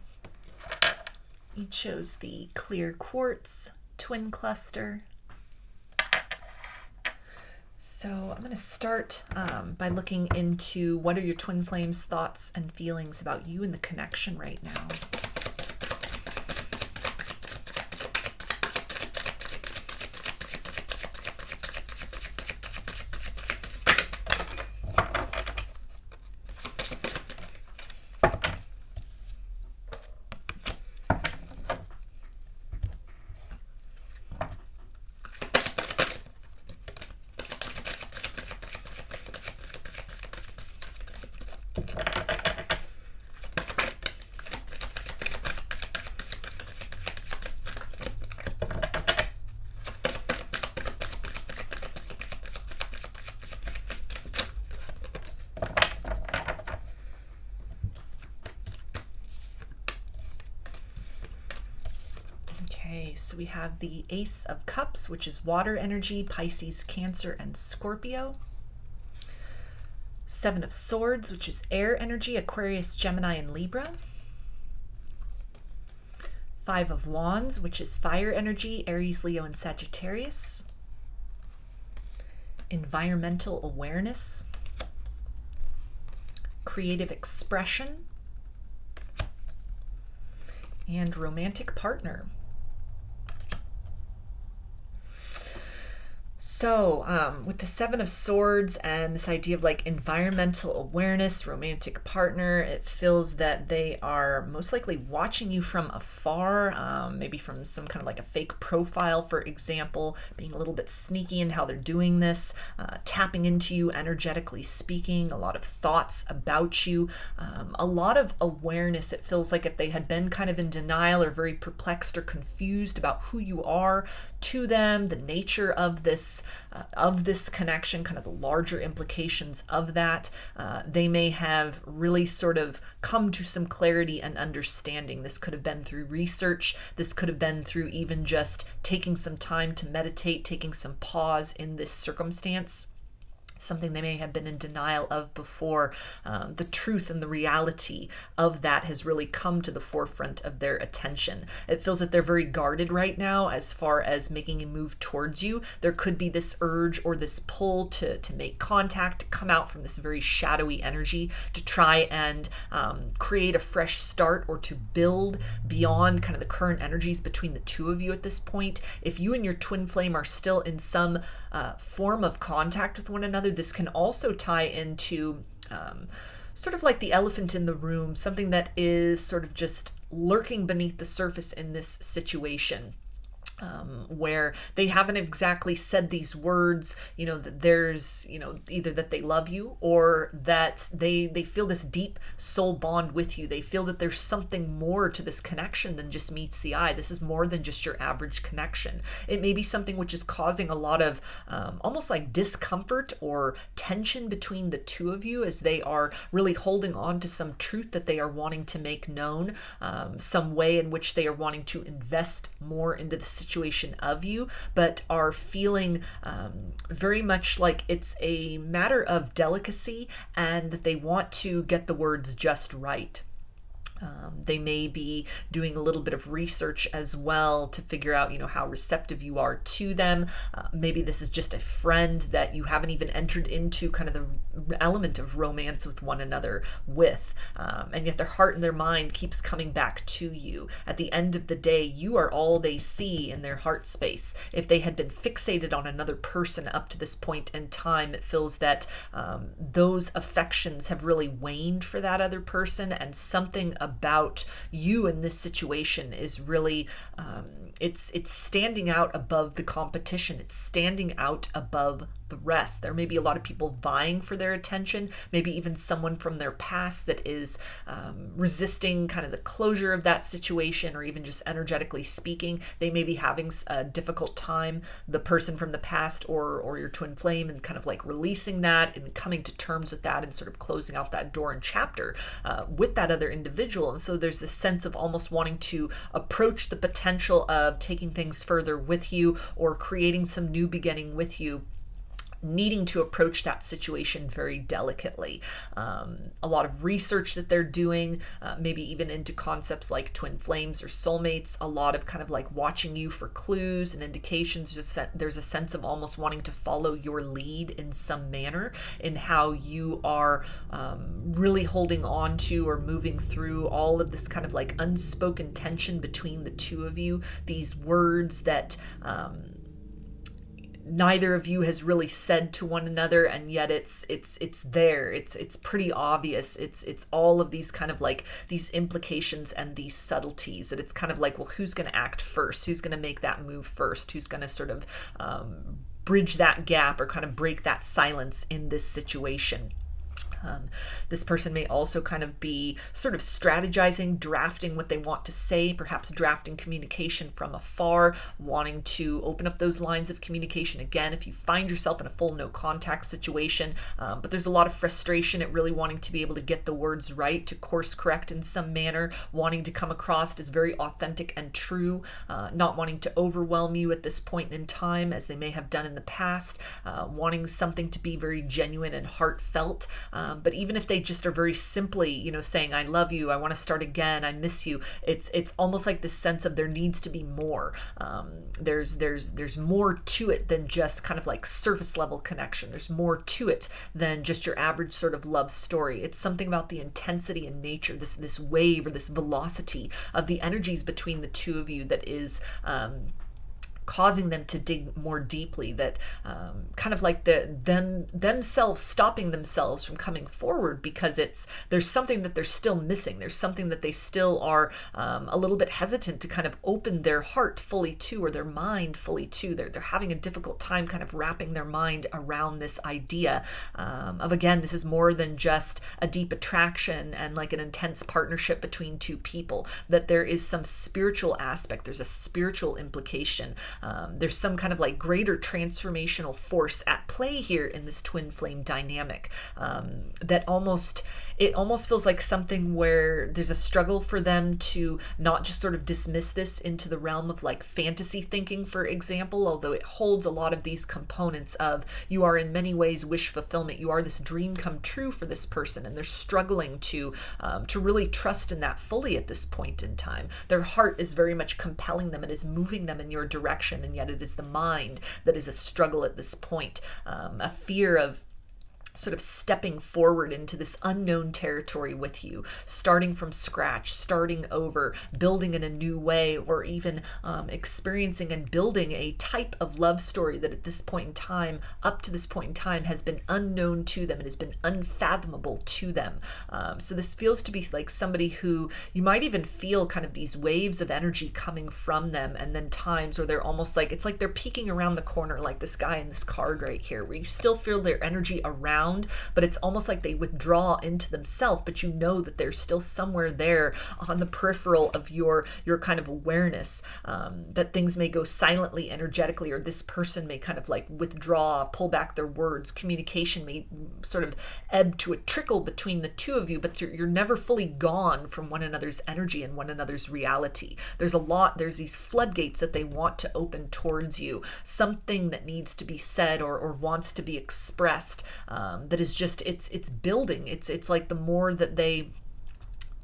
You chose the clear quartz twin cluster. So I'm going to start by looking into what are your twin flames' thoughts and feelings about you and the connection right now. Okay, so we have the Ace of Cups, which is water energy, Pisces, Cancer, and Scorpio. Seven of Swords, which is air energy, Aquarius, Gemini, and Libra. Five of Wands, which is fire energy, Aries, Leo, and Sagittarius. Environmental awareness. Creative expression. And romantic partner. So with the Seven of Swords and this idea of like environmental awareness, romantic partner, it feels that they are most likely watching you from afar, maybe from some kind of like a fake profile, for example, being a little bit sneaky in how they're doing this, tapping into you energetically speaking, a lot of thoughts about you, a lot of awareness. It feels like if they had been kind of in denial or very perplexed or confused about who you are to them, the nature of this connection, kind of the larger implications of that, they may have really sort of come to some clarity and understanding. This could have been through research. This could have been through even just taking some time to meditate, taking some pause in this circumstance. Something they may have been in denial of before. The truth and the reality of that has really come to the forefront of their attention. It feels that they're very guarded right now as far as making a move towards you. There could be this urge or this pull to make contact, come out from this very shadowy energy to try and create a fresh start or to build beyond kind of the current energies between the two of you at this point. If you and your twin flame are still in some form of contact with one another, this can also tie into sort of like the elephant in the room, something that is sort of just lurking beneath the surface in this situation. Where they haven't exactly said these words, that there's, either that they love you or that they feel this deep soul bond with you. They feel that there's something more to this connection than just meets the eye. This is more than just your average connection. It may be something which is causing a lot of almost like discomfort or tension between the two of you as they are really holding on to some truth that they are wanting to make known, some way in which they are wanting to invest more into the situation of you, but are feeling very much like it's a matter of delicacy and that they want to get the words just right. They may be doing a little bit of research as well to figure out, how receptive you are to them. Maybe this is just a friend that you haven't even entered into kind of the element of romance with one another with. And yet their heart and their mind keeps coming back to you. At the end of the day, you are all they see in their heart space. If they had been fixated on another person up to this point in time, it feels that those affections have really waned for that other person, and something about you in this situation is really it's standing out above the competition. It's standing out above the rest. There may be a lot of people vying for their attention, maybe even someone from their past that is resisting kind of the closure of that situation, or even just energetically speaking, they may be having a difficult time, the person from the past or your twin flame, and kind of like releasing that and coming to terms with that and sort of closing out that door and chapter with that other individual. And so there's this sense of almost wanting to approach the potential of taking things further with you, or creating some new beginning with you, needing to approach that situation very delicately. A lot of research that they're doing, maybe even into concepts like twin flames or soulmates, a lot of kind of like watching you for clues and indications. Just there's a sense of almost wanting to follow your lead in some manner in how you are really holding on to or moving through all of this kind of like unspoken tension between the two of you, these words that neither of you has really said to one another, and yet it's there. It's pretty obvious. It's all of these kind of like these implications and these subtleties that it's kind of like, well, who's going to act first? Who's going to make that move first? Who's going to sort of bridge that gap or kind of break that silence in this situation? This person may also kind of be sort of strategizing, drafting what they want to say, perhaps drafting communication from afar, wanting to open up those lines of communication. Again, if you find yourself in a full no contact situation, but there's a lot of frustration at really wanting to be able to get the words right, to course correct in some manner, wanting to come across as very authentic and true, not wanting to overwhelm you at this point in time as they may have done in the past, wanting something to be very genuine and heartfelt. But even if they just are very simply, saying, I love you, I want to start again, I miss you, it's almost like this sense of there needs to be more. There's more to it than just kind of like surface level connection. There's more to it than just your average sort of love story. It's something about the intensity and nature, this wave or this velocity of the energies between the two of you that is causing them to dig more deeply, that kind of like themselves stopping themselves from coming forward, because there's something that they're still missing. There's something that they still are a little bit hesitant to kind of open their heart fully to, or their mind fully to. They're having a difficult time kind of wrapping their mind around this idea of, again, this is more than just a deep attraction and like an intense partnership between two people, that there is some spiritual aspect, there's a spiritual implication. There's some kind of like greater transformational force at play here in this twin flame dynamic, that it almost feels like something where there's a struggle for them to not just sort of dismiss this into the realm of like fantasy thinking, for example, although it holds a lot of these components of, you are in many ways wish fulfillment, you are this dream come true for this person, and they're struggling to really trust in that fully at this point in time. Their heart is very much compelling them, it is moving them in your direction, and yet it is the mind that is a struggle at this point, a fear of sort of stepping forward into this unknown territory with you, starting from scratch, starting over, building in a new way, or even experiencing and building a type of love story that at this point in time, up to this point in time, has been unknown to them. It has been unfathomable to them. So this feels to be like somebody who you might even feel kind of these waves of energy coming from them, and then times where they're almost like, it's like they're peeking around the corner, like this guy in this card right here, where you still feel their energy around, but it's almost like they withdraw into themselves, but you know that they're still somewhere there on the peripheral of your kind of awareness, that things may go silently energetically, or this person may kind of like withdraw, pull back their words, communication may sort of ebb to a trickle between the two of you, but you're never fully gone from one another's energy and one another's reality. There's these floodgates that they want to open towards you, something that needs to be said or wants to be expressed, that is just, it's building. It's like the more that they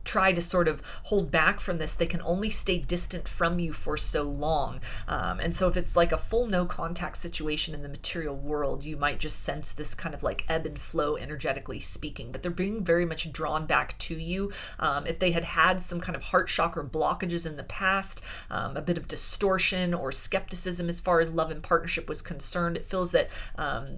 try to sort of hold back from this, they can only stay distant from you for so long. And so if it's like a full no contact situation in the material world, you might just sense this kind of like ebb and flow energetically speaking, but they're being very much drawn back to you. If they had some kind of heart chakra blockages in the past, a bit of distortion or skepticism as far as love and partnership was concerned, it feels that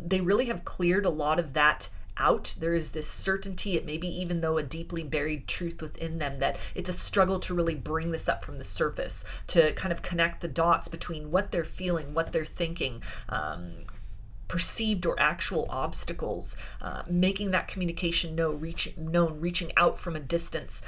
they really have cleared a lot of that out. There is this certainty, it may be even though a deeply buried truth within them, that it's a struggle to really bring this up from the surface, to kind of connect the dots between what they're feeling, what they're thinking, perceived or actual obstacles, making that communication known, reaching out from a distance,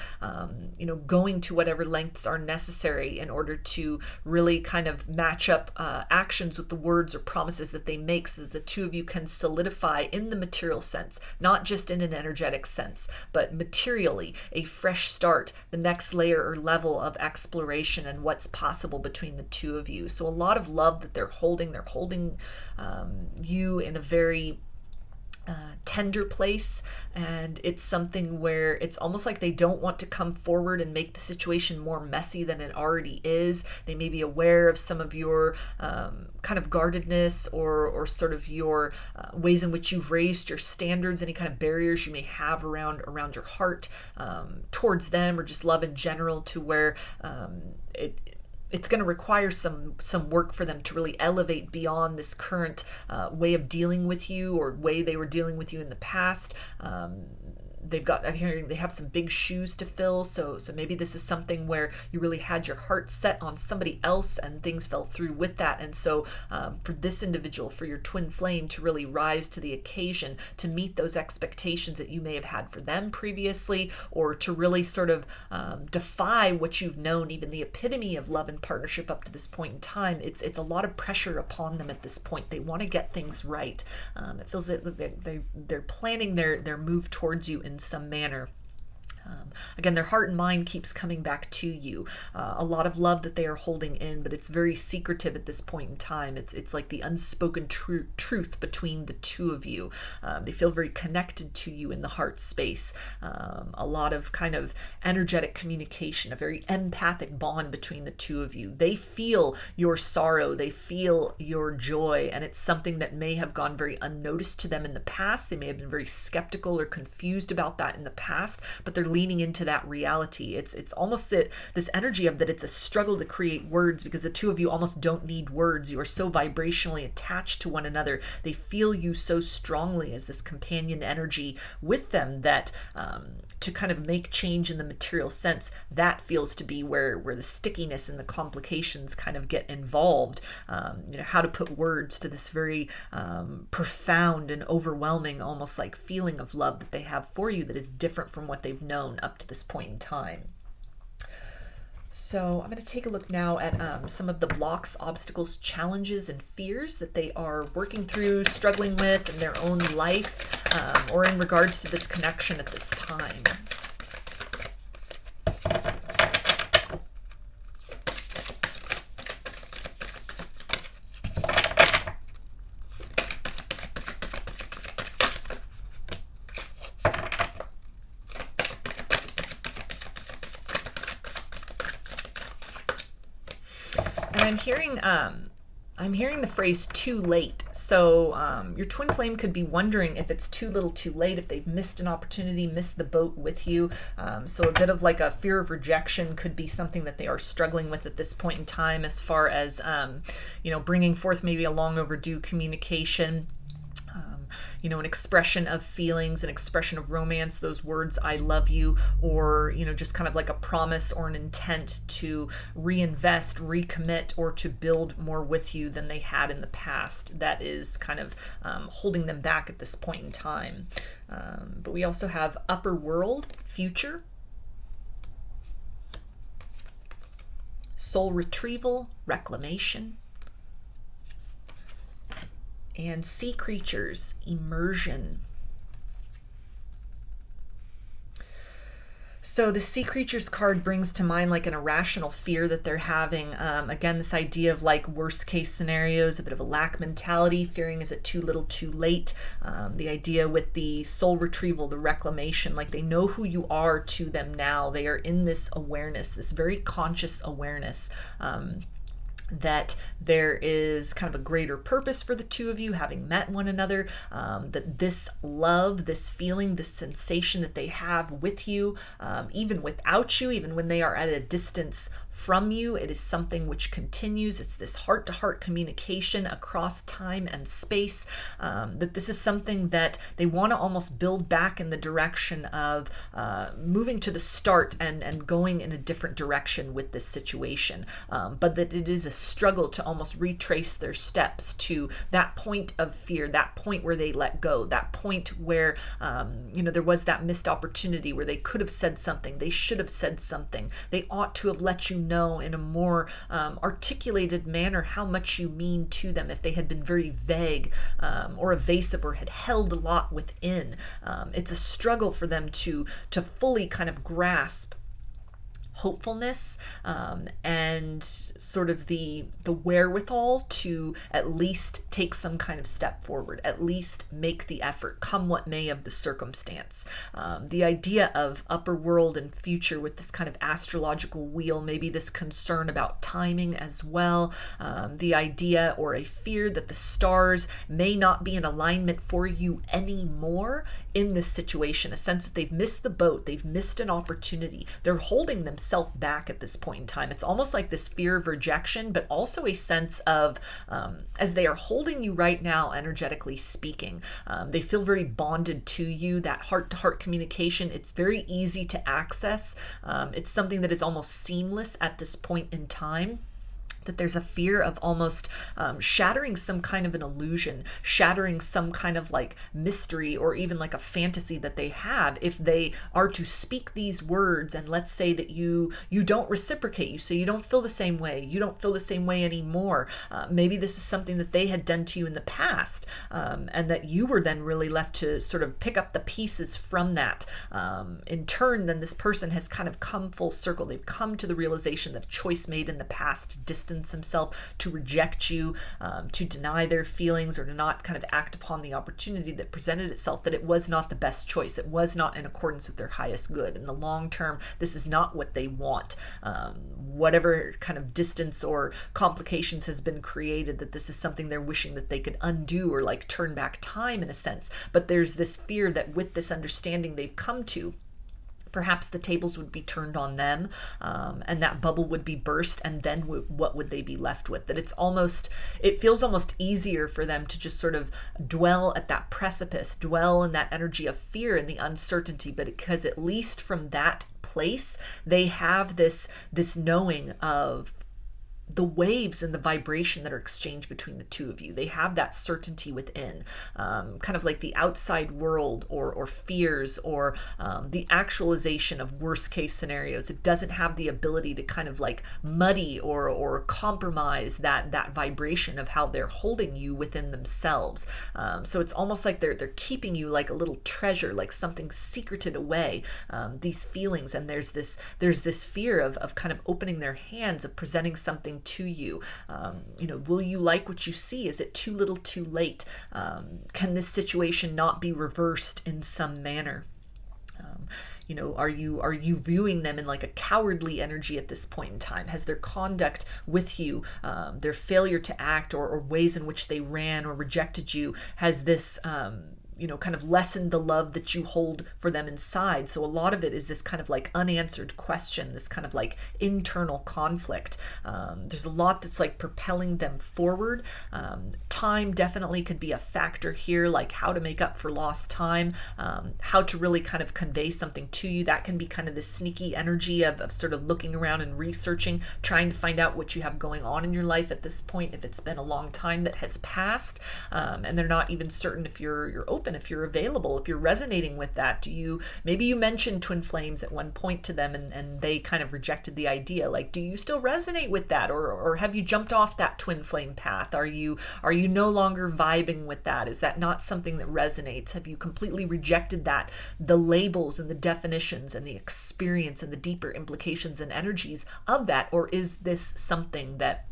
going to whatever lengths are necessary in order to really kind of match up actions with the words or promises that they make, so that the two of you can solidify in the material sense, not just in an energetic sense, but materially, a fresh start, the next layer or level of exploration and what's possible between the two of you. So a lot of love that they're holding you in a very tender place, and it's something where it's almost like they don't want to come forward and make the situation more messy than it already is. They may be aware of some of your kind of guardedness or sort of your ways in which you've raised your standards, any kind of barriers you may have around your heart towards them, or just love in general, to where it's going to require some work for them to really elevate beyond this current way of dealing with you, or way they were dealing with you in the past. I'm hearing they have some big shoes to fill, so maybe this is something where you really had your heart set on somebody else and things fell through with that. And so for this individual, for your twin flame to really rise to the occasion, to meet those expectations that you may have had for them previously, or to really sort of defy what you've known, even the epitome of love and partnership up to this point in time, it's a lot of pressure upon them at this point. They want to get things right. It feels that they're planning their move towards you in some manner. Again, their heart and mind keeps coming back to you. A lot of love that they are holding in, but it's very secretive at this point in time. It's like the unspoken truth between the two of you. They feel very connected to you in the heart space. A lot of kind of energetic communication, a very empathic bond between the two of you. They feel your sorrow, they feel your joy, and it's something that may have gone very unnoticed to them in the past. They may have been very skeptical or confused about that in the past, but they're leaning into that reality. It's almost that this energy of that it's a struggle to create words, because the two of you almost don't need words. You are so vibrationally attached to one another. They feel you so strongly as this companion energy with them that to kind of make change in the material sense, that feels to be where the stickiness and the complications kind of get involved. How to put words to this very profound and overwhelming, almost like feeling of love that they have for you that is different from what they've known up to this point in time. So I'm going to take a look now at some of the blocks, obstacles, challenges, and fears that they are working through, struggling with in their own life, or in regards to this connection at this time. I'm hearing the phrase too late. So your twin flame could be wondering if it's too little too late, if they've missed an opportunity, missed the boat with you. So a bit of like a fear of rejection could be something that they are struggling with at this point in time, as far as, bringing forth maybe a long overdue communication. An expression of feelings, an expression of romance, those words, I love you, or, just kind of like a promise or an intent to reinvest, recommit, or to build more with you than they had in the past. That is kind of holding them back at this point in time. But we also have upper world, future, soul retrieval, reclamation, and sea creatures, immersion. So the sea creatures card brings to mind like an irrational fear that they're having. Again, this idea of like worst case scenarios, a bit of a lack mentality, fearing is it too little too late. The idea with the soul retrieval, the reclamation, like they know who you are to them now. They are in this awareness, this very conscious awareness. That there is kind of a greater purpose for the two of you having met one another, that this love, this feeling, this sensation that they have with you, even without you, even when they are at a distance from you, it is something which continues. It's this heart-to-heart communication across time and space, that this is something that they want to almost build back in the direction of moving to the start and going in a different direction with this situation, but that it is a struggle to almost retrace their steps to that point of fear, that point where they let go, that point where, there was that missed opportunity where they could have said something, they should have said something, they ought to have let you know in a more articulated manner how much you mean to them if they had been very vague or evasive or had held a lot within. It's a struggle for them to fully kind of grasp hopefulness and sort of the wherewithal to at least take some kind of step forward, at least make the effort, come what may of the circumstance. The idea of upper world and future with this kind of astrological wheel, maybe this concern about timing as well, the idea or a fear that the stars may not be in alignment for you anymore in this situation, a sense that they've missed the boat, they've missed an opportunity, they're holding themselves back at this point in time. It's almost like this fear of rejection, but also a sense of, as they are holding you right now, energetically speaking, they feel very bonded to you, that heart-to-heart communication. It's very easy to access. It's something that is almost seamless at this point in time. That there's a fear of almost shattering some kind of an illusion, shattering some kind of like mystery or even like a fantasy that they have if they are to speak these words, and let's say that you don't reciprocate, you say you don't feel the same way, you don't feel the same way anymore. Maybe this is something that they had done to you in the past, and that you were then really left to sort of pick up the pieces from that. In turn, then this person has kind of come full circle. They've come to the realization that a choice made in the past distance himself, to reject you, to deny their feelings, or to not kind of act upon the opportunity that presented itself, that it was not the best choice. It was not in accordance with their highest good. In the long term, this is not what they want. Whatever kind of distance or complications has been created, that this is something they're wishing that they could undo or like turn back time in a sense. But there's this fear that with this understanding they've come to, perhaps the tables would be turned on them, and that bubble would be burst, and then what would they be left with? That it feels almost easier for them to just sort of dwell at that precipice, dwell in that energy of fear and the uncertainty, but because at least from that place, they have this knowing of the waves and the vibration that are exchanged between the two of you. They have that certainty within, kind of like the outside world or fears or the actualization of worst case scenarios. It doesn't have the ability to kind of like muddy or compromise that vibration of how they're holding you within themselves. So it's almost like they're keeping you like a little treasure, like something secreted away, these feelings. And there's this fear of kind of opening their hands, of presenting something to you. Will you like what you see? Is it too little too late? Can this situation not be reversed in some manner? Are you viewing them in like a cowardly energy at this point in time? Has their conduct with you, their failure to act or ways in which they ran or rejected you, has this kind of lessened the love that you hold for them inside? So a lot of it is this kind of like unanswered question, this kind of like internal conflict. There's a lot that's like propelling them forward. Time definitely could be a factor here, like how to make up for lost time, how to really kind of convey something to you. That can be kind of this sneaky energy of sort of looking around and researching, trying to find out what you have going on in your life at this point, if it's been a long time that has passed, and they're not even certain if you're open, if you're available, if you're resonating with that. Maybe you mentioned twin flames at one point to them and they kind of rejected the idea. Like, do you still resonate with that, or have you jumped off that twin flame path? Are you no longer vibing with that? Is that not something that resonates? Have you completely rejected that, the labels and the definitions and the experience and the deeper implications and energies of that? Or is this something that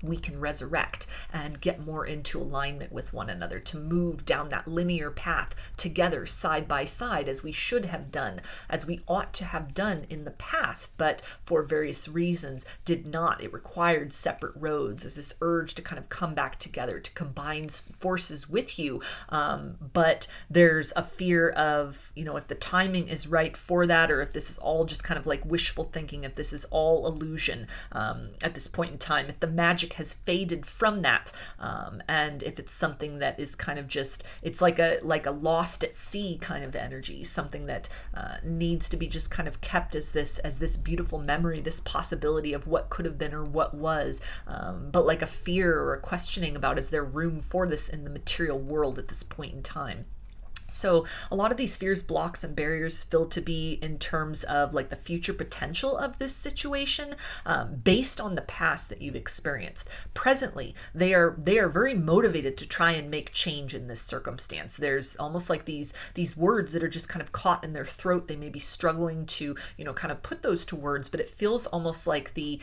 we can resurrect and get more into alignment with one another, to move down that linear path together, side by side, as we should have done, as we ought to have done in the past, but for various reasons did not. It required separate roads. There's this urge to kind of come back together, to combine forces with you, but there's a fear of, if the timing is right for that, or if this is all just kind of like wishful thinking, if this is all illusion at this point in time, if the magic magic has faded from that, and if it's something that is kind of just, it's like a lost at sea kind of energy, something that needs to be just kind of kept as this beautiful memory, this possibility of what could have been or what was, but like a fear or a questioning about, is there room for this in the material world at this point in time? So a lot of these fears, blocks, and barriers feel to be in terms of like the future potential of this situation, based on the past that you've experienced. Presently, they are very motivated to try and make change in this circumstance. There's almost like these words that are just kind of caught in their throat. They may be struggling to, kind of put those to words, but it feels almost like the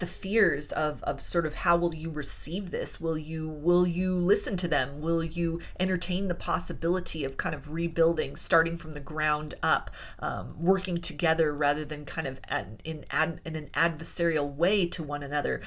fears of sort of, how will you receive this? Will you listen to them? Will you entertain the possibility of kind of rebuilding, starting from the ground up, working together rather than kind of in an adversarial way to one another,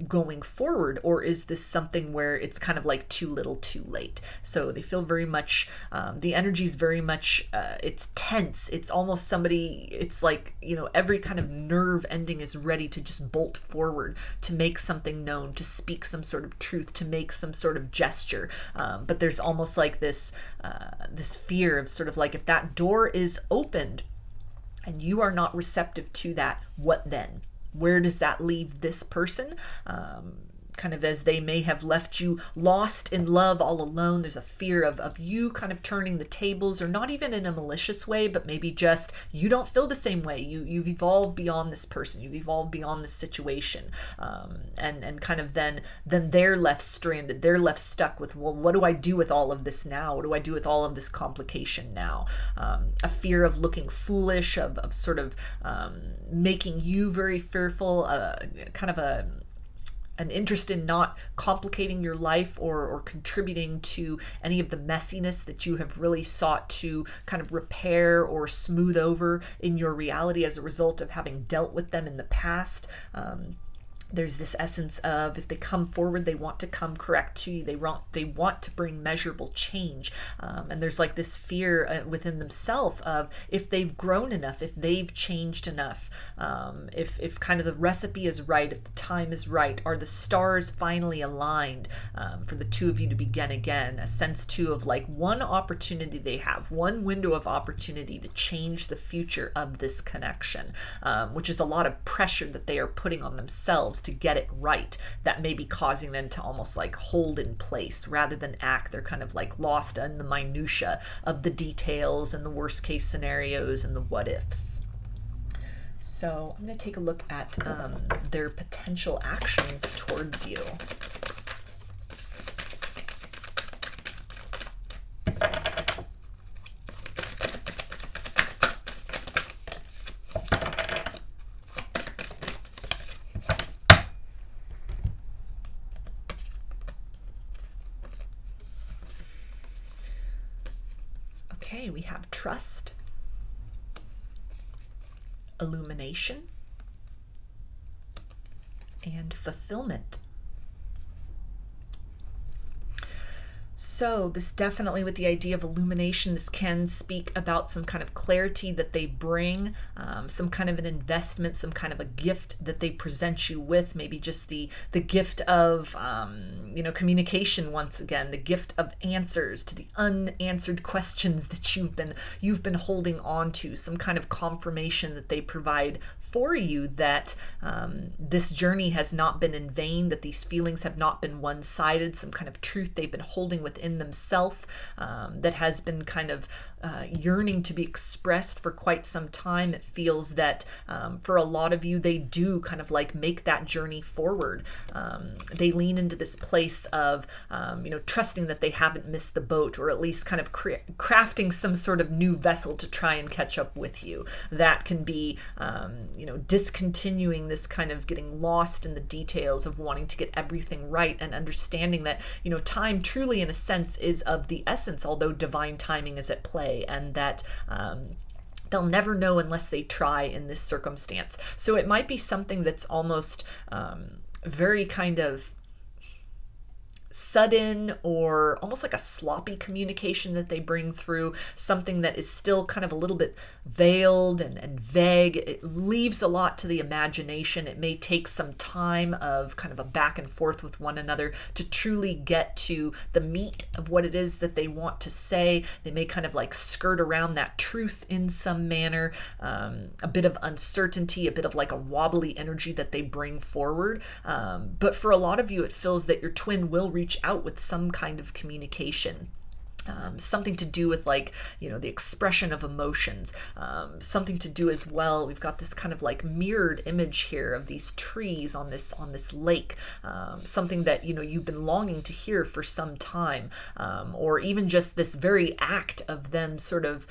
going forward? Or is this something where it's kind of like too little too late? So they feel very much, the energy is very much, it's tense. It's almost somebody, it's like, every kind of nerve ending is ready to just bolt forward, to make something known, to speak some sort of truth, to make some sort of gesture. But there's almost like this fear of sort of like, if that door is opened and you are not receptive to that, what then? Where does that leave this person? Kind of as they may have left you lost in love, all alone. There's a fear of you kind of turning the tables, or not even in a malicious way, but maybe just you don't feel the same way. You've evolved beyond this person. You've evolved beyond this situation. And kind of then they're left stranded. They're left stuck with, well, what do I do with all of this now? What do I do with all of this complication now? A fear of looking foolish, of sort of making you very fearful, kind of an interest in not complicating your life or contributing to any of the messiness that you have really sought to kind of repair or smooth over in your reality as a result of having dealt with them in the past. There's this essence of, if they come forward, they want to come correct to you. They want to bring measurable change. And there's like this fear within themselves of, if they've grown enough, if they've changed enough, if kind of the recipe is right, if the time is right, are the stars finally aligned for the two of you to begin again? A sense too of like one opportunity they have, one window of opportunity to change the future of this connection, which is a lot of pressure that they are putting on themselves to get it right, that may be causing them to almost like hold in place rather than act. They're kind of like lost in the minutia of the details and the worst case scenarios and the what ifs. So I'm going to take a look at their potential actions towards you. Okay, we have trust, illumination, and fulfillment. So this definitely, with the idea of illumination, this can speak about some kind of clarity that they bring, some kind of an investment, some kind of a gift that they present you with, maybe just the gift of, communication once again, the gift of answers to the unanswered questions that you've been holding on to, some kind of confirmation that they provide for you that this journey has not been in vain, that these feelings have not been one-sided, some kind of truth they've been holding within themselves that has been kind of yearning to be expressed for quite some time. It feels that for a lot of you, they do kind of like make that journey forward. They lean into this place of, trusting that they haven't missed the boat, or at least kind of crafting some sort of new vessel to try and catch up with you. That can be, discontinuing this kind of getting lost in the details of wanting to get everything right, and understanding that, time truly in a sense is of the essence, although divine timing is at play, and that they'll never know unless they try in this circumstance. So it might be something that's almost very kind of sudden or almost like a sloppy communication that they bring through, something that is still kind of a little bit veiled and vague. It leaves a lot to the imagination. It may take some time of kind of a back and forth with one another to truly get to the meat of what it is that they want to say. They may kind of like skirt around that truth in some manner, a bit of uncertainty, a bit of like a wobbly energy that they bring forward. But for a lot of you, it feels that your twin will reach out with some kind of communication. Something to do with like, the expression of emotions, something to do as well. We've got this kind of like mirrored image here of these trees on this lake, something that, you've been longing to hear for some time, or even just this very act of them sort of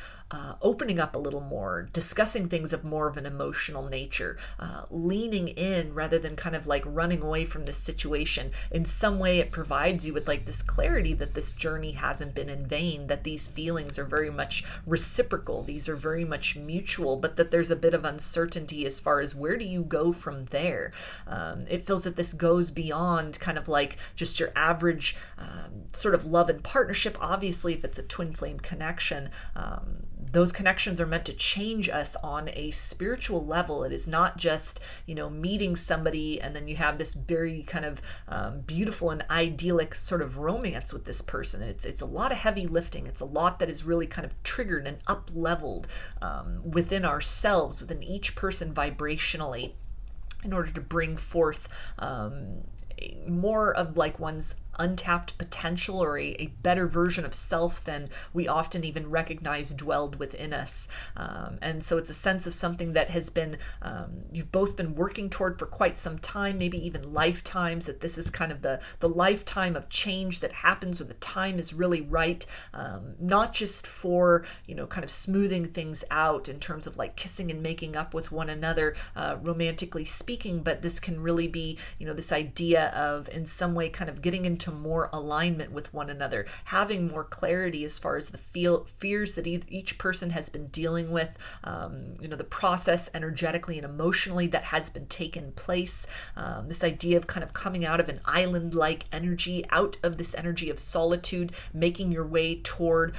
opening up a little more, discussing things of more of an emotional nature, leaning in rather than kind of like running away from this situation. In some way, it provides you with like this clarity that this journey hasn't been in vain, that these feelings are very much reciprocal, these are very much mutual, but that there's a bit of uncertainty as far as where do you go from there. It feels that this goes beyond kind of like just your average sort of love and partnership. Obviously, if it's a twin flame connection, those connections are meant to change us on a spiritual level. It is not just, meeting somebody and then you have this very kind of beautiful and idyllic sort of romance with this person. It's a lot of heavy lifting. It's a lot that is really kind of triggered and up-leveled within ourselves, within each person vibrationally, in order to bring forth more of like one's untapped potential, or a better version of self than we often even recognize dwelled within us. And so it's a sense of something that has been, you've both been working toward for quite some time, maybe even lifetimes, that this is kind of the lifetime of change that happens, or the time is really right, not just for, kind of smoothing things out in terms of like kissing and making up with one another, romantically speaking, but this can really be, this idea of in some way kind of getting into more alignment with one another, having more clarity as far as the fears that each person has been dealing with, the process energetically and emotionally that has been taken place, this idea of kind of coming out of an island-like energy, out of this energy of solitude, making your way toward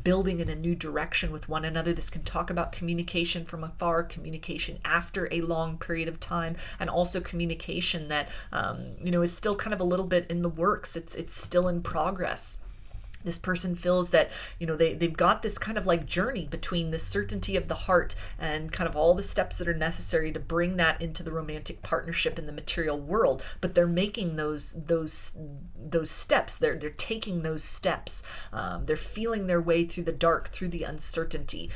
building in a new direction with one another. This can talk about communication from afar, communication after a long period of time, and also communication that is still kind of a little bit in the works. It's still in progress. This person feels that, they've got this kind of like journey between the certainty of the heart and kind of all the steps that are necessary to bring that into the romantic partnership in the material world. But they're making those steps. They're taking those steps. They're feeling their way through the dark, through the uncertainty.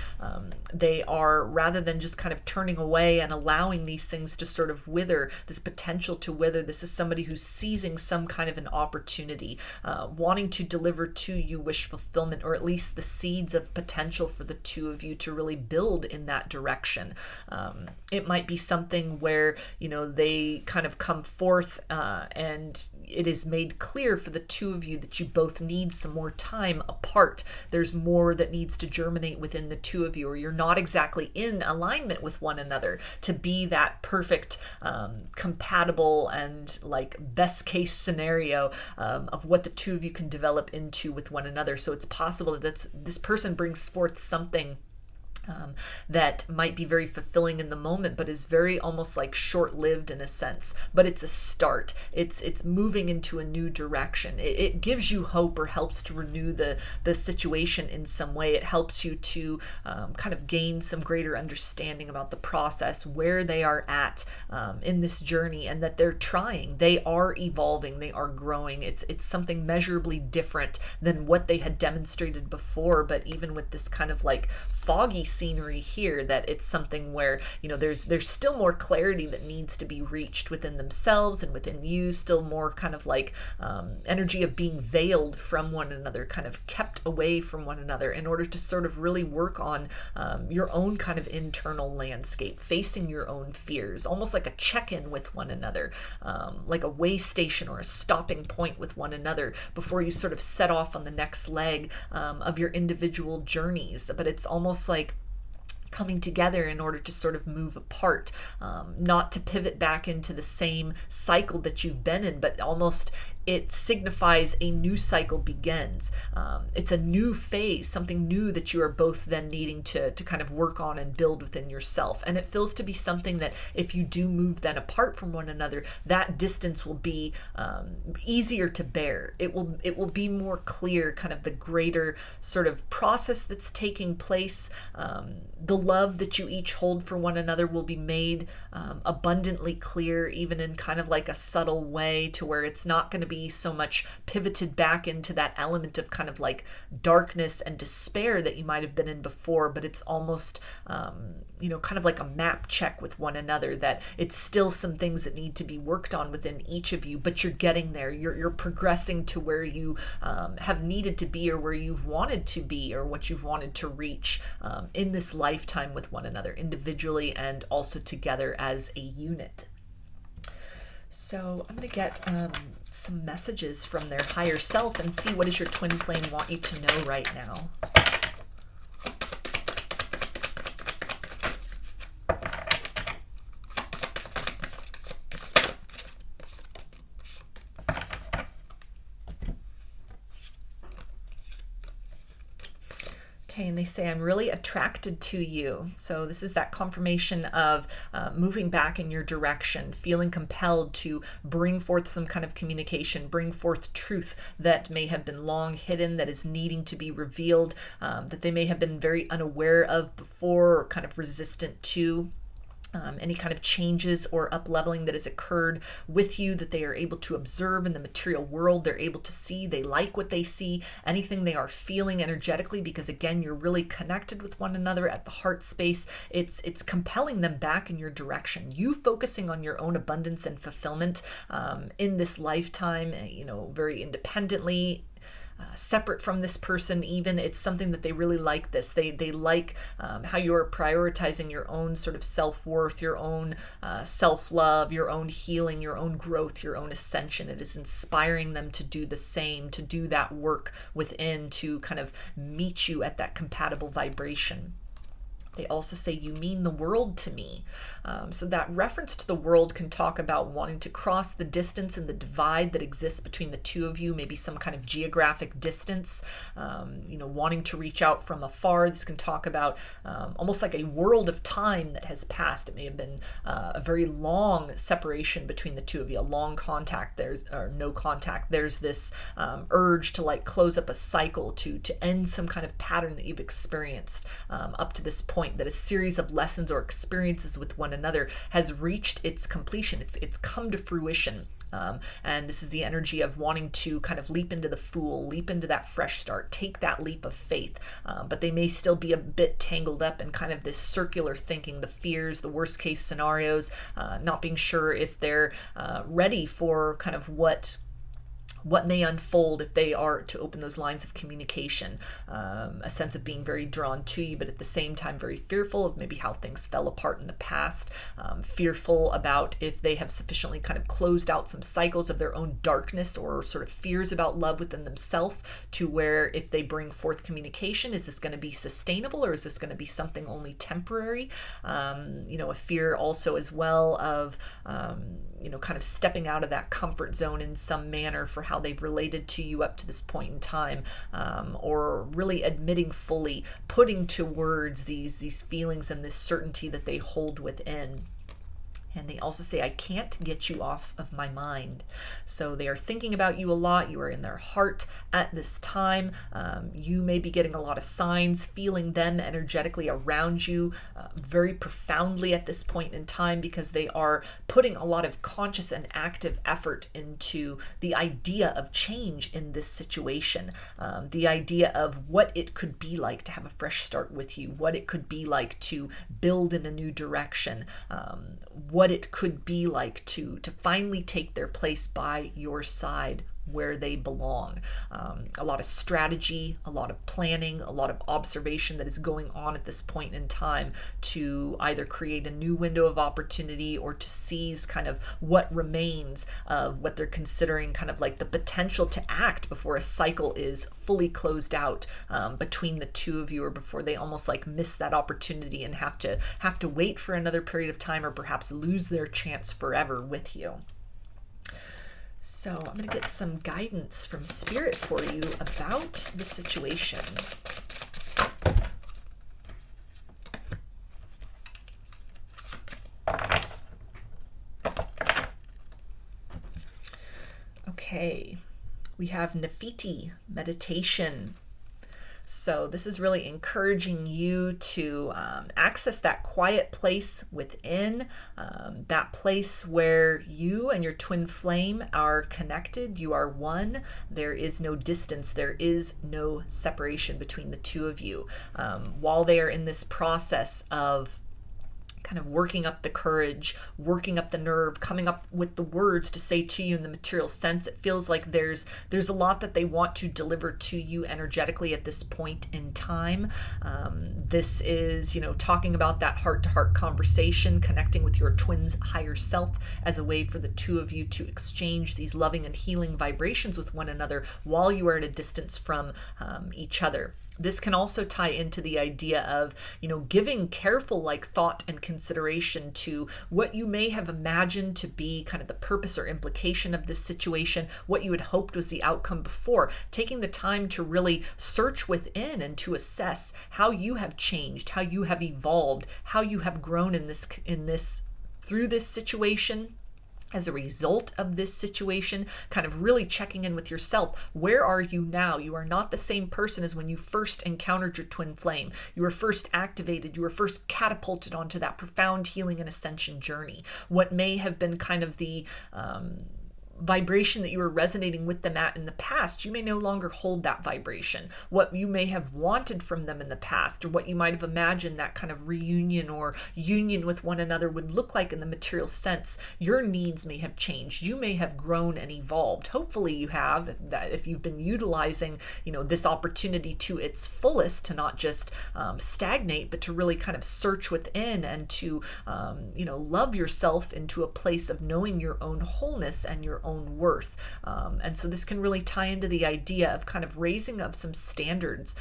They are, rather than just kind of turning away and allowing these things to sort of wither, this potential to wither, this is somebody who's seizing some kind of an opportunity, wanting to deliver to you wish fulfillment, or at least the seeds of potential for the two of you to really build in that direction. It might be something where, they kind of come forth and it is made clear for the two of you that you both need some more time apart. There's more that needs to germinate within the two of you, or you're not exactly in alignment with one another to be that perfect, compatible and like best case scenario of what the two of you can develop into with one another. So it's possible that this person brings forth something that might be very fulfilling in the moment, but is very almost like short-lived in a sense. But it's a start. It's moving into a new direction. It gives you hope, or helps to renew the situation in some way. It helps you to kind of gain some greater understanding about the process, where they are at in this journey, and that they're trying. They are evolving. They are growing. It's something measurably different than what they had demonstrated before. But even with this kind of like foggy scenery here, that it's something where there's still more clarity that needs to be reached within themselves and within you, still more kind of like energy of being veiled from one another, kind of kept away from one another, in order to sort of really work on your own kind of internal landscape, facing your own fears, almost like a check-in with one another, like a way station or a stopping point with one another before you sort of set off on the next leg of your individual journeys. But it's almost like coming together in order to sort of move apart, not to pivot back into the same cycle that you've been in, but almost it signifies a new cycle begins. It's a new phase, something new that you are both then needing to kind of work on and build within yourself. And it feels to be something that if you do move then apart from one another, that distance will be easier to bear. It will be more clear, kind of the greater sort of process that's taking place. The love that you each hold for one another will be made abundantly clear, even in kind of like a subtle way, to where it's not going to be so much pivoted back into that element of kind of like darkness and despair that you might have been in before, but it's almost kind of like a map check with one another, that it's still some things that need to be worked on within each of you, but you're getting there. You're progressing to where you have needed to be, or where you've wanted to be, or what you've wanted to reach in this lifetime with one another, individually and also together as a unit. So I'm going to get some messages from their higher self and see what does your twin flame want you to know right now. And they say, I'm really attracted to you. So this is that confirmation of moving back in your direction, feeling compelled to bring forth some kind of communication, bring forth truth that may have been long hidden, that is needing to be revealed, that they may have been very unaware of before, or kind of resistant to. Any kind of changes or up-leveling that has occurred with you, that they are able to observe in the material world. They're able to see, they like what they see, anything they are feeling energetically, because again, you're really connected with one another at the heart space. It's compelling them back in your direction. You focusing on your own abundance and fulfillment in this lifetime, very independently, separate from this person even. It's something that they really like this. They like how you're prioritizing your own sort of self-worth, your own self-love, your own healing, your own growth, your own ascension. It is inspiring them to do the same, to do that work within, to kind of meet you at that compatible vibration. They also say, you mean the world to me. So that reference to the world can talk about wanting to cross the distance and the divide that exists between the two of you, maybe some kind of geographic distance, wanting to reach out from afar. This can talk about almost like a world of time that has passed. It may have been a very long separation between the two of you, a long contact, or no contact. There's this urge to like close up a cycle, to end some kind of pattern that you've experienced up to this point, that a series of lessons or experiences with one another has reached its completion. It's come to fruition. And this is the energy of wanting to kind of leap into the Fool, leap into that fresh start, take that leap of faith. But they may still be a bit tangled up in kind of this circular thinking, the fears, the worst case scenarios, not being sure if they're ready for kind of what may unfold if they are to open those lines of communication. A sense of being very drawn to you, but at the same time very fearful of maybe how things fell apart in the past, fearful about if they have sufficiently kind of closed out some cycles of their own darkness or sort of fears about love within themselves, to where if they bring forth communication, is this going to be sustainable, or is this going to be something only temporary? A fear also as well of kind of stepping out of that comfort zone in some manner for how they've related to you up to this point in time, or really admitting fully, putting to words these feelings and this certainty that they hold within. And they also say, I can't get you off of my mind. So they are thinking about you a lot. You are in their heart at this time. You may be getting a lot of signs, feeling them energetically around you very profoundly at this point in time, because they are putting a lot of conscious and active effort into the idea of change in this situation. The idea of what it could be like to have a fresh start with you, what it could be like to build in a new direction, what it could be like to finally take their place by your side where they belong. A lot of strategy, a lot of planning, a lot of observation that is going on at this point in time to either create a new window of opportunity or to seize kind of what remains of what they're considering kind of like the potential to act before a cycle is fully closed out between the two of you, or before they almost like miss that opportunity and have to wait for another period of time, or perhaps lose their chance forever with you. So I'm going to get some guidance from Spirit for you about the situation. Okay, we have Nefiti, meditation. So this is really encouraging you to access that quiet place within, that place where you and your twin flame are connected. You are one. There is no distance. There is no separation between the two of you. While they are in this process of kind of working up the courage, working up the nerve, coming up with the words to say to you in the material sense, it feels like there's a lot that they want to deliver to you energetically at this point in time. This is, talking about that heart-to-heart conversation, connecting with your twin's higher self as a way for the two of you to exchange these loving and healing vibrations with one another while you are at a distance from each other. This can also tie into the idea of, giving careful thought and consideration to what you may have imagined to be kind of the purpose or implication of this situation, what you had hoped was the outcome before, taking the time to really search within and to assess how you have changed, how you have evolved, how you have grown through this situation. As a result of this situation, kind of really checking in with yourself. Where are you now? You are not the same person as when you first encountered your twin flame. You were first activated. You were first catapulted onto that profound healing and ascension journey. What may have been kind of the vibration that you were resonating with them at in the past, you may no longer hold that vibration. What you may have wanted from them in the past, or what you might have imagined that kind of reunion or union with one another would look like in the material sense, your needs may have changed. You may have grown and evolved. Hopefully you have, if you've been utilizing, this opportunity to its fullest, to not just stagnate, but to really kind of search within and to, love yourself into a place of knowing your own wholeness and your own worth. And so this can really tie into the idea of kind of raising up some standards,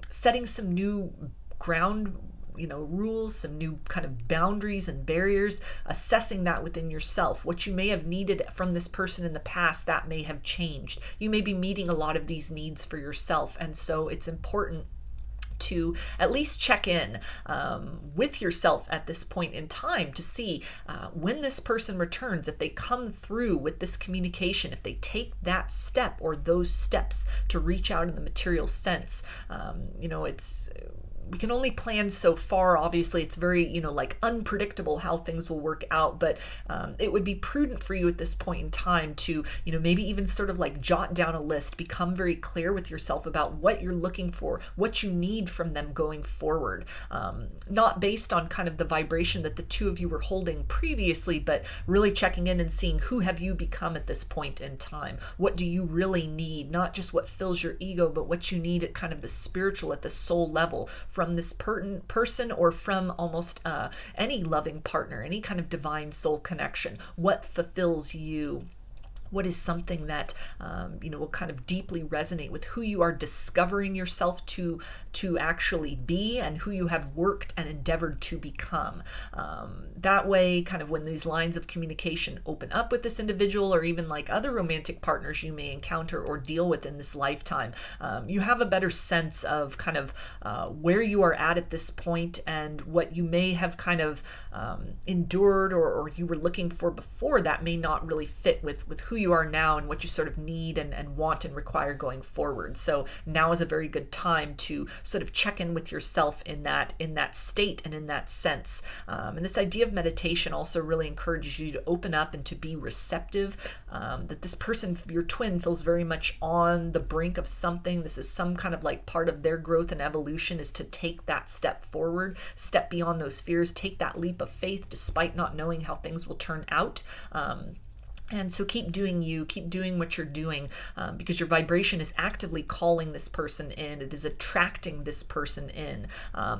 setting some new ground rules, some new kind of boundaries and barriers, assessing that within yourself. What you may have needed from this person in the past, that may have changed. You may be meeting a lot of these needs for yourself. And so it's important to at least check in with yourself at this point in time to see when this person returns, if they come through with this communication, if they take that step or those steps to reach out in the material sense. We can only plan so far. Obviously, it's very, unpredictable how things will work out, but it would be prudent for you at this point in time to, maybe even sort of jot down a list, become very clear with yourself about what you're looking for, what you need from them going forward. Not based on kind of the vibration that the two of you were holding previously, but really checking in and seeing who have you become at this point in time. What do you really need? Not just what fills your ego, but what you need at kind of the spiritual, at the soul level, from this person or from almost any loving partner, any kind of divine soul connection. What fulfills you? What is something that will kind of deeply resonate with who you are discovering yourself to actually be, and who you have worked and endeavored to become. That way, kind of when these lines of communication open up with this individual, or even other romantic partners you may encounter or deal with in this lifetime, you have a better sense of kind of where you are at this point, and what you may have kind of endured or you were looking for before that may not really fit with who you are now and what you sort of need and want and require going forward. So now is a very good time to sort of check in with yourself in that state and in that sense. And this idea of meditation also really encourages you to open up and to be receptive, that this person, your twin, feels very much on the brink of something. This is some kind of part of their growth and evolution, is to take that step forward, step beyond those fears, take that leap of faith despite not knowing how things will turn out. And so keep doing you, keep doing what you're doing, because your vibration is actively calling this person in. It is attracting this person in.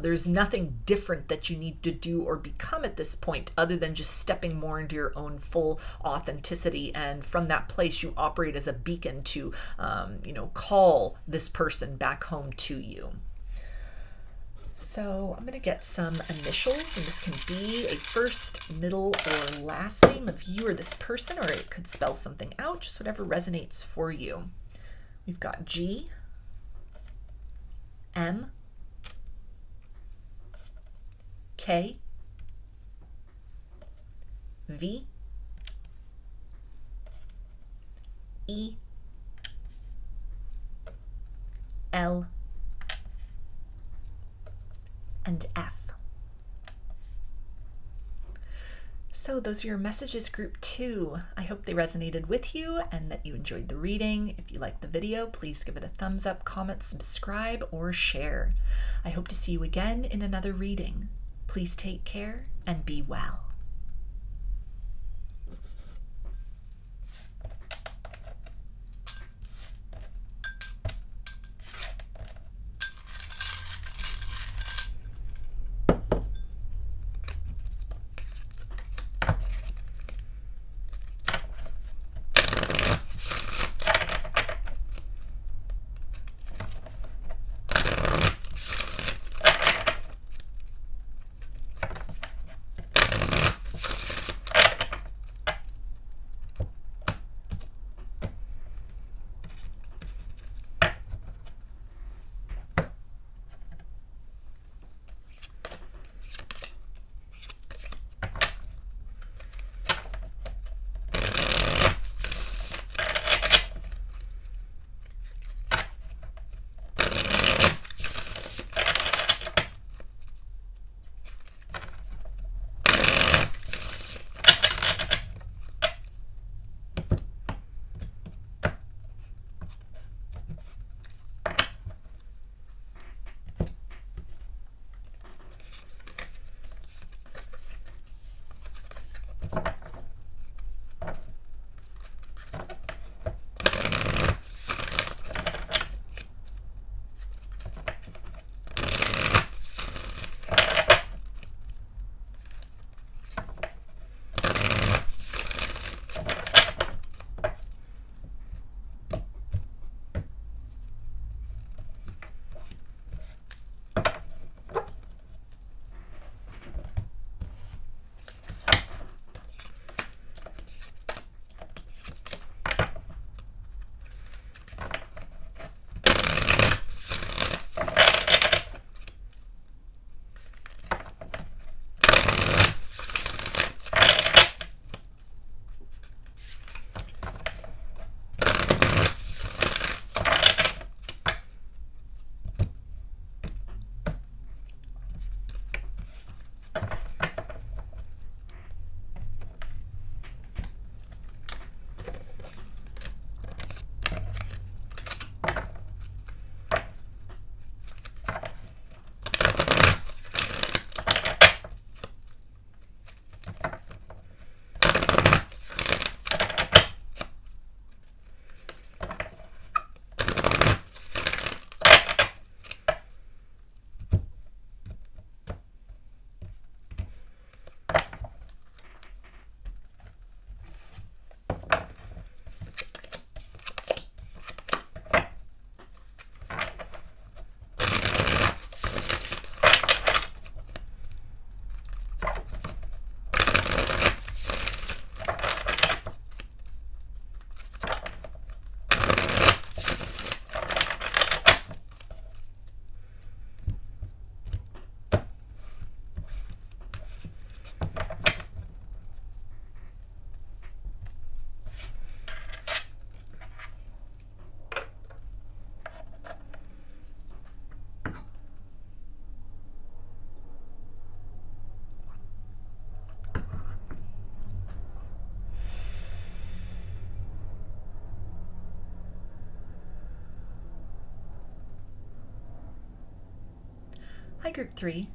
There's nothing different that you need to do or become at this point other than just stepping more into your own full authenticity. And from that place, you operate as a beacon to, call this person back home to you. So I'm going to get some initials, and this can be a first, middle, or last name of you or this person, or it could spell something out, just whatever resonates for you. We've got G, M, K, V, E, L, and F. So those are your messages, group 2. I hope they resonated with you and that you enjoyed the reading. If you liked the video, please give it a thumbs up, comment, subscribe, or share. I hope to see you again in another reading. Please take care and be well. Hi, group 3.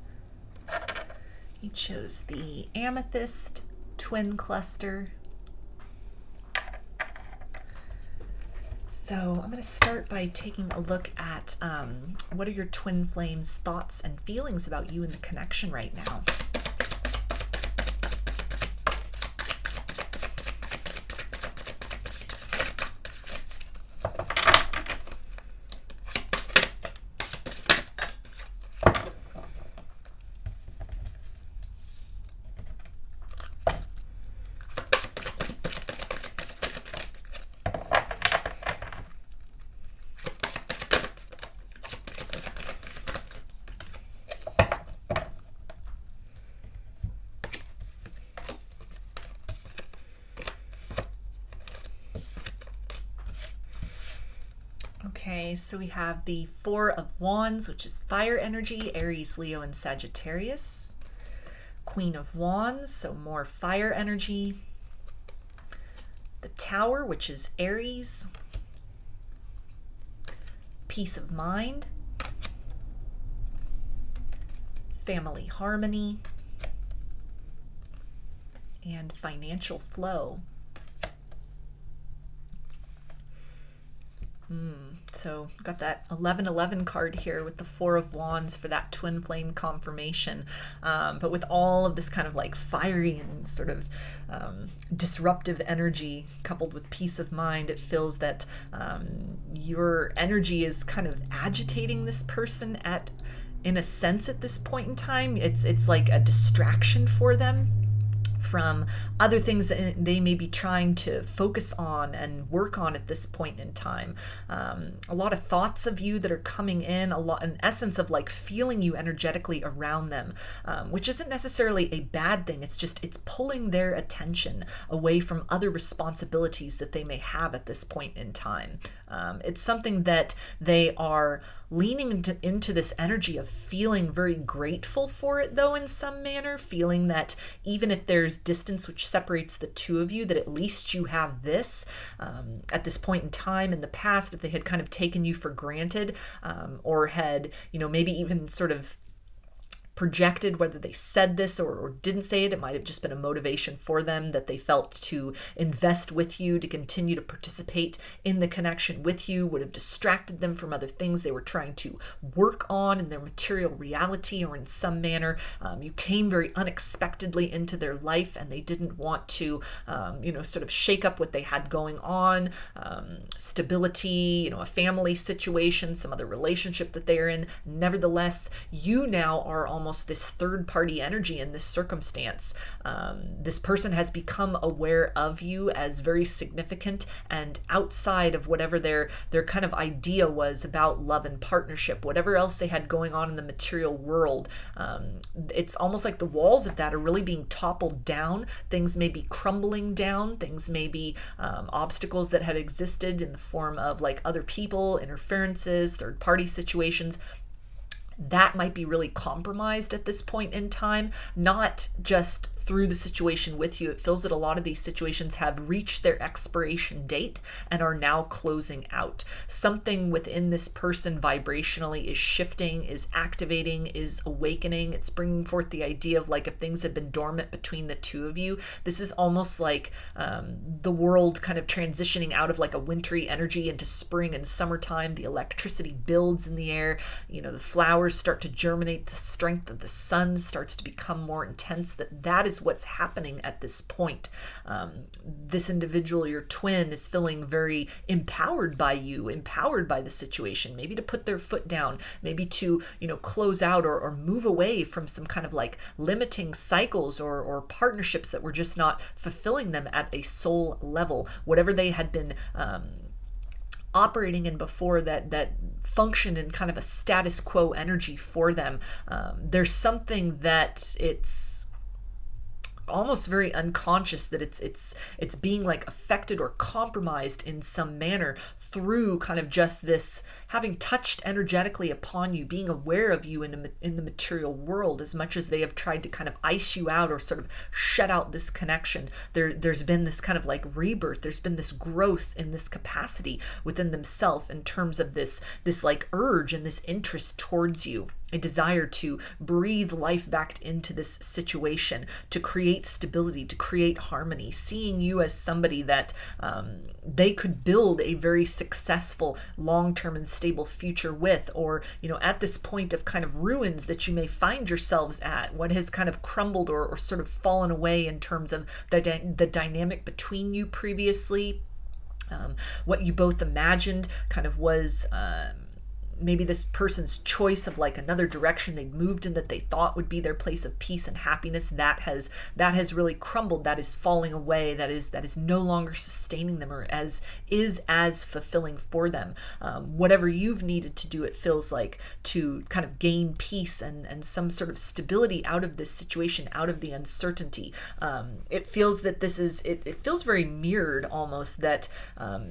You chose the Amethyst twin cluster. So I'm going to start by taking a look at what are your twin flames' thoughts and feelings about you and the connection right now. Okay, so we have the Four of Wands, which is fire energy, Aries, Leo, and Sagittarius. Queen of Wands, so more fire energy. The Tower, which is Aries. Peace of mind. Family harmony. And financial flow. So got that 1111 card here with the Four of Wands for that twin flame confirmation. But with all of this kind of like fiery and sort of disruptive energy coupled with peace of mind, it feels that your energy is kind of agitating this person in a sense at this point in time. It's like a distraction for them from other things that they may be trying to focus on and work on at this point in time. A lot of thoughts of you that are coming in, an essence of like feeling you energetically around them, which isn't necessarily a bad thing. It's pulling their attention away from other responsibilities that they may have at this point in time. It's something that they are leaning into this energy of feeling very grateful for it, though, in some manner, feeling that even if there's distance which separates the two of you, that at least you have this at this point in time. In the past, if they had kind of taken you for granted, or had, maybe even sort of projected, whether they said this or didn't say it might have just been a motivation for them that they felt to invest with you, to continue to participate in the connection with you, would have distracted them from other things they were trying to work on in their material reality, or in some manner. You came very unexpectedly into their life and they didn't want to, sort of shake up what they had going on, stability, a family situation, some other relationship that they're in. Nevertheless, you now are almost this third party energy in this circumstance. This person has become aware of you as very significant and outside of whatever their kind of idea was about love and partnership, whatever else they had going on in the material world. It's almost like the walls of that are really being toppled down. Things may be crumbling down. Things may be obstacles that had existed in the form of like other people, interferences, third party situations. That might be really compromised at this point in time, not just through the situation with you. It feels that a lot of these situations have reached their expiration date and are now closing out. Something within this person vibrationally is shifting, is activating, is awakening. It's bringing forth the idea of like if things have been dormant between the two of you, this is almost like the world kind of transitioning out of like a wintry energy into spring and summertime. The electricity builds in the air, the flowers start to germinate, the strength of the sun starts to become more intense. That is what's happening at this point. This individual, your twin, is feeling very empowered by you, empowered by the situation, maybe to put their foot down, maybe to, close out or move away from some kind of like limiting cycles or partnerships that were just not fulfilling them at a soul level. Whatever they had been operating in before that function in kind of a status quo energy for them. There's something that it's almost very unconscious that it's being like affected or compromised in some manner through kind of just this having touched energetically upon you, being aware of you in the material world, as much as they have tried to kind of ice you out or sort of shut out this connection. There's been this kind of like rebirth. There's been this growth in this capacity within themselves in terms of this like urge and this interest towards you. A desire to breathe life back into this situation, to create stability, to create harmony, seeing you as somebody that they could build a very successful, long-term and stable future with, or, at this point of kind of ruins that you may find yourselves at, what has kind of crumbled or sort of fallen away in terms of the dynamic between you previously, what you both imagined kind of was maybe this person's choice of like another direction they'd moved in that they thought would be their place of peace and happiness, that has really crumbled, that is falling away, that is no longer sustaining them or as fulfilling for them. Whatever you've needed to do, it feels like, to kind of gain peace and some sort of stability out of this situation, out of the uncertainty. It feels that it feels very mirrored almost, that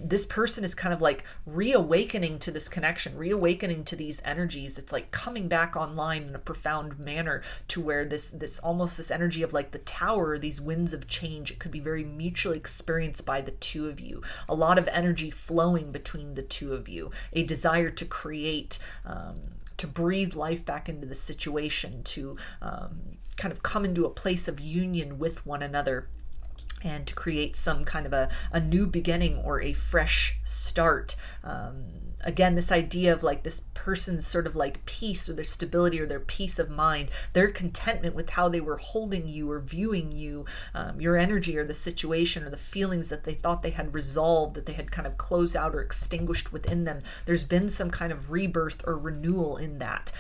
this person is kind of like reawakening to this connection, reawakening to these energies. It's like coming back online in a profound manner, to where this energy of like the tower, these winds of change, it could be very mutually experienced by the two of you. A lot of energy flowing between the two of you, a desire to create, to breathe life back into the situation, to kind of come into a place of union with one another, and to create some kind of a new beginning or a fresh start. Again, this idea of like this person's sort of like peace, or their stability, or their peace of mind, their contentment with how they were holding you or viewing you, your energy or the situation or the feelings that they thought they had resolved, that they had kind of closed out or extinguished within them. There's been some kind of rebirth or renewal in that,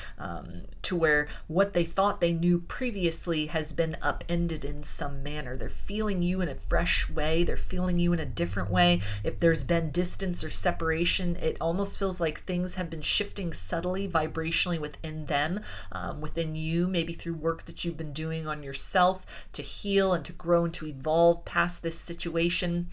to where what they thought they knew previously has been upended in some manner. They're feeling you in a fresh way. They're feeling you in a different way. If there's been distance or separation, it almost feels like things have been shifting subtly, vibrationally within them, within you, maybe through work that you've been doing on yourself to heal and to grow and to evolve past this situation,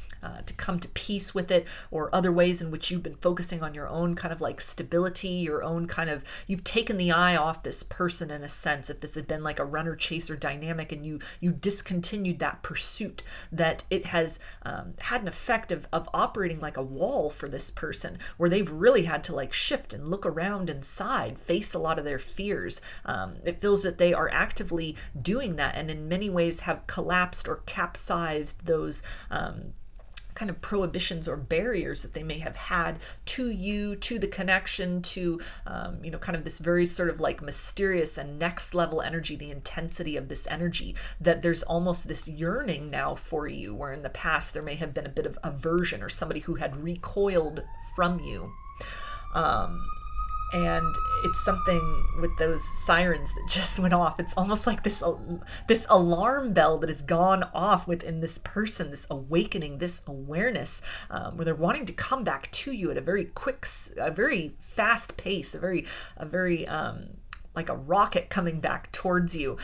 to come to peace with it, or other ways in which you've been focusing on your own kind of like stability, your own kind of, you've taken the eye off this person in a sense. If this had been like a runner chaser dynamic and you discontinued that pursuit, that it has had an effect of operating like a wall for this person, where they've really had to like shift and look around inside, face a lot of their fears. It feels that they are actively doing that, and in many ways have collapsed or capsized those kind of prohibitions or barriers that they may have had to you, to the connection, to kind of this very sort of like mysterious and next level energy, the intensity of this energy, that there's almost this yearning now for you, where in the past there may have been a bit of aversion or somebody who had recoiled from you. And it's something with those sirens that just went off. It's almost like this alarm bell that has gone off within this person, this awakening, this awareness, where they're wanting to come back to you at a very quick, a very fast pace, a very like a rocket coming back towards you,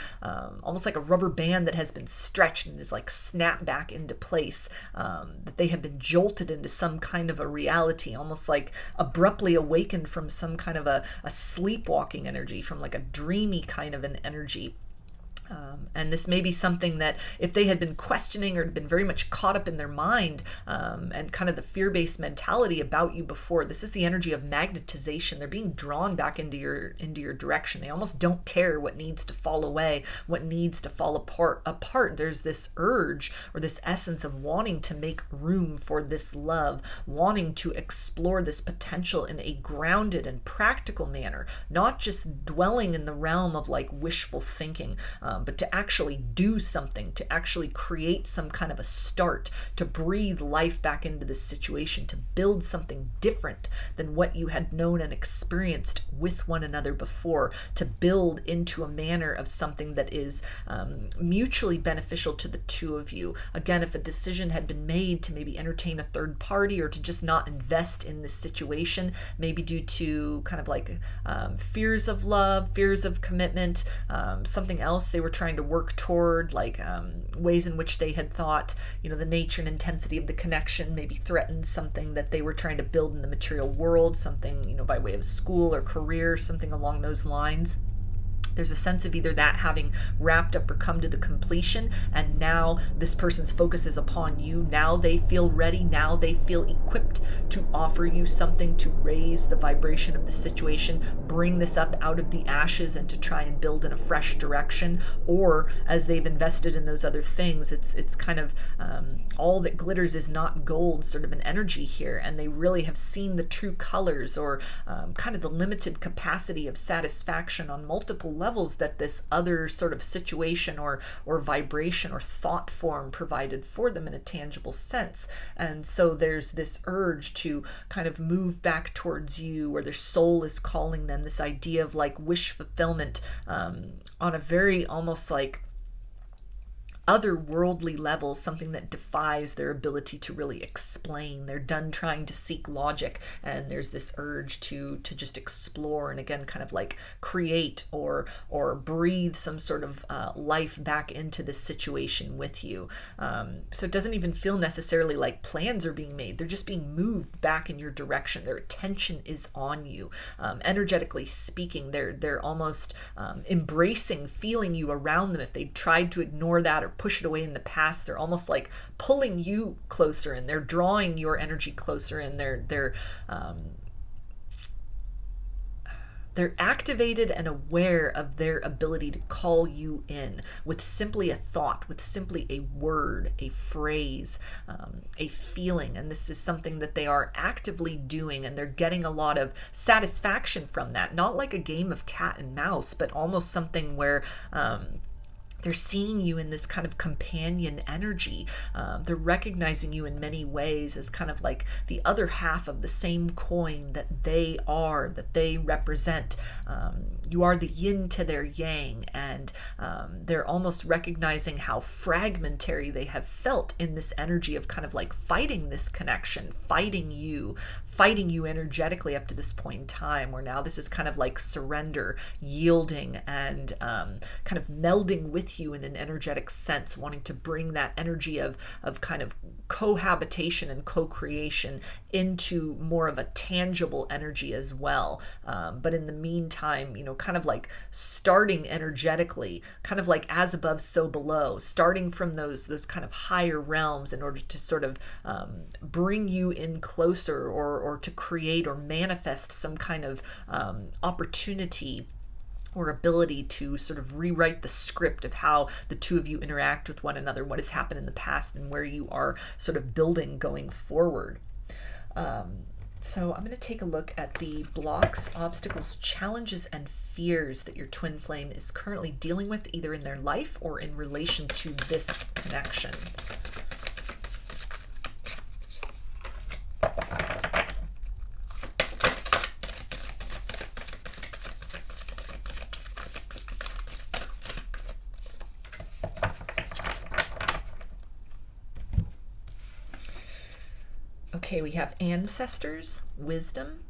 almost like a rubber band that has been stretched and is like snapped back into place, that they have been jolted into some kind of a reality, almost like abruptly awakened from some kind of a sleepwalking energy, from like a dreamy kind of an energy. And this may be something that if they had been questioning or been very much caught up in their mind, and kind of the fear-based mentality about you before, this is the energy of magnetization. They're being drawn back into your direction. They almost don't care what needs to fall away, what needs to fall apart. There's this urge or this essence of wanting to make room for this love, wanting to explore this potential in a grounded and practical manner, not just dwelling in the realm of like wishful thinking, but to actually do something, to actually create some kind of a start, to breathe life back into this situation, to build something different than what you had known and experienced with one another before, to build into a manner of something that is mutually beneficial to the two of you. Again, if a decision had been made to maybe entertain a third party or to just not invest in this situation, maybe due to kind of like fears of love, fears of commitment, something else they were trying to work toward, like ways in which they had thought, the nature and intensity of the connection maybe threatened something that they were trying to build in the material world, something, by way of school or career, something along those lines. There's a sense of either that having wrapped up or come to the completion, and now this person's focus is upon you. Now they feel ready. Now they feel equipped to offer you something to raise the vibration of the situation, bring this up out of the ashes and to try and build in a fresh direction. Or as they've invested in those other things, it's kind of all that glitters is not gold sort of an energy here, and they really have seen the true colors or kind of the limited capacity of satisfaction on multiple levels levels that this other sort of situation or vibration or thought form provided for them in a tangible sense. And so there's this urge to kind of move back towards you, or their soul is calling them, this idea of like wish fulfillment on a very almost like otherworldly level, something that defies their ability to really explain. They're done trying to seek logic, and there's this urge to just explore and again kind of like create or breathe some sort of life back into this situation with you. So it doesn't even feel necessarily like plans are being made. They're just being moved back in your direction. Their attention is on you. Energetically speaking, they're almost embracing feeling you around them. If they tried to ignore that or push it away in the past, they're almost like pulling you closer, and they're drawing your energy closer, and they're activated and aware of their ability to call you in with simply a thought, with simply a word, a phrase, a feeling. And this is something that they are actively doing, and they're getting a lot of satisfaction from that. Not like a game of cat and mouse, but almost something where they're seeing you in this kind of companion energy. They're recognizing you in many ways as kind of like the other half of the same coin that they are, that they represent. You are the yin to their yang, and they're almost recognizing how fragmentary they have felt in this energy of kind of like fighting this connection, fighting you energetically up to this point in time, where now this is kind of like surrender, yielding, and kind of melding with you in an energetic sense, wanting to bring that energy of kind of cohabitation and co-creation into more of a tangible energy as well. But in the meantime, kind of like starting energetically, kind of like as above, so below, starting from those kind of higher realms in order to sort of bring you in closer, or to create or manifest some kind of opportunity or ability to sort of rewrite the script of how the two of you interact with one another, what has happened in the past, and where you are sort of building going forward. So I'm going to take a look at the blocks, obstacles, challenges, and fears that your twin flame is currently dealing with, either in their life or in relation to this connection. Okay, we have ancestors, wisdom,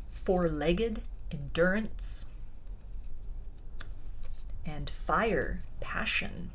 four-legged, endurance, and fire, passion.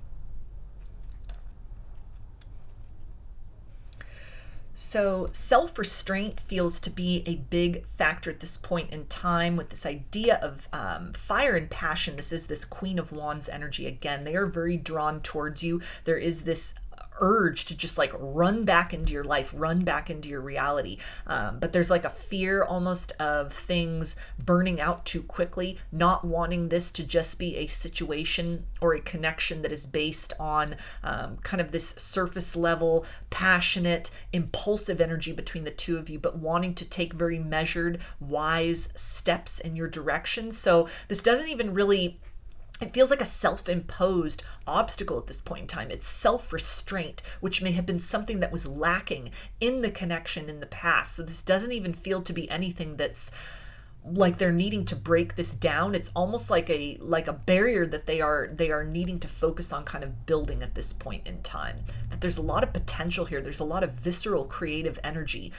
So self-restraint feels to be a big factor at this point in time with this idea of fire and passion. This is this Queen of Wands energy again. They are very drawn towards you. There is this urge to just like run back into your life, run back into your reality. But there's like a fear almost of things burning out too quickly, not wanting this to just be a situation or a connection that is based on kind of this surface level, passionate, impulsive energy between the two of you, but wanting to take very measured, wise steps in your direction. So this doesn't even really, it feels like a self-imposed obstacle at this point in time. It's self-restraint, which may have been something that was lacking in the connection in the past. So this doesn't even feel to be anything that's like they're needing to break this down. It's almost like a barrier that they are needing to focus on kind of building at this point in time. That there's a lot of potential here. There's a lot of visceral creative energy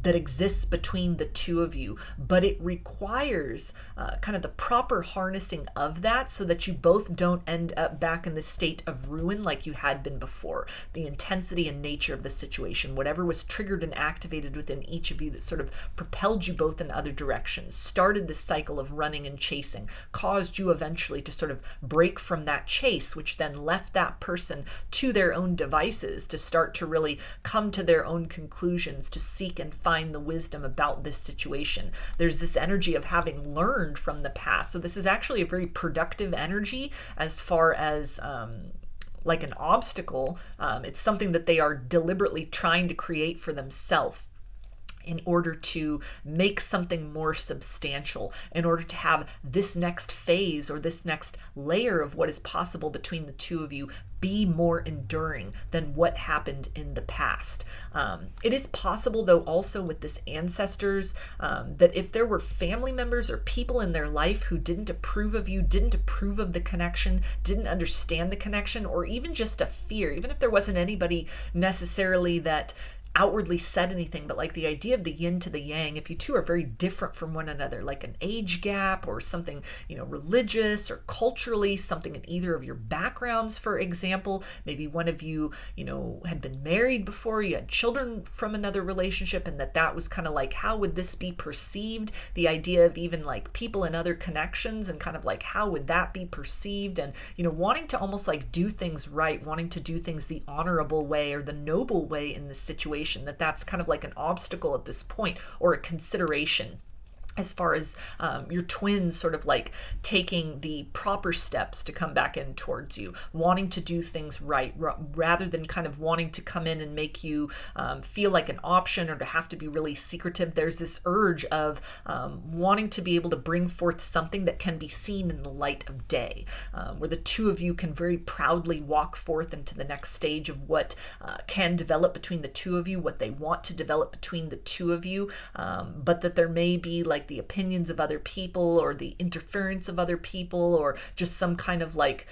that exists between the two of you, but it requires kind of the proper harnessing of that so that you both don't end up back in the state of ruin like you had been before. The intensity and nature of the situation, whatever was triggered and activated within each of you that sort of propelled you both in other directions, started this cycle of running and chasing, caused you eventually to sort of break from that chase, which then left that person to their own devices to start to really come to their own conclusions, to seek and find the wisdom about this situation. There's this energy of having learned from the past. So this is actually a very productive energy as far as like an obstacle. It's something that they are deliberately trying to create for themselves. in order to make something more substantial, in order to have this next phase or this next layer of what is possible between the two of you be more enduring than what happened in the past. It is possible, though, also with this ancestors, that if there were family members or people in their life who didn't approve of you, didn't approve of the connection, didn't understand the connection, or even just a fear, even if there wasn't anybody necessarily that outwardly said anything, but like the idea of the yin to the yang, if you two are very different from one another, like an age gap or something, religious or culturally, something in either of your backgrounds, for example, maybe one of you, had been married before, you had children from another relationship, and that was kind of like, how would this be perceived? The idea of even like people and other connections and kind of like, how would that be perceived? And, wanting to almost like do things right, wanting to do things the honorable way or the noble way in this situation, that's kind of like an obstacle at this point, or a consideration as far as your twins sort of like taking the proper steps to come back in towards you, wanting to do things right, rather than kind of wanting to come in and make you feel like an option or to have to be really secretive. There's this urge of wanting to be able to bring forth something that can be seen in the light of day, where the two of you can very proudly walk forth into the next stage of what can develop between the two of you, what they want to develop between the two of you, but that there may be like the opinions of other people or the interference of other people, or just some kind of like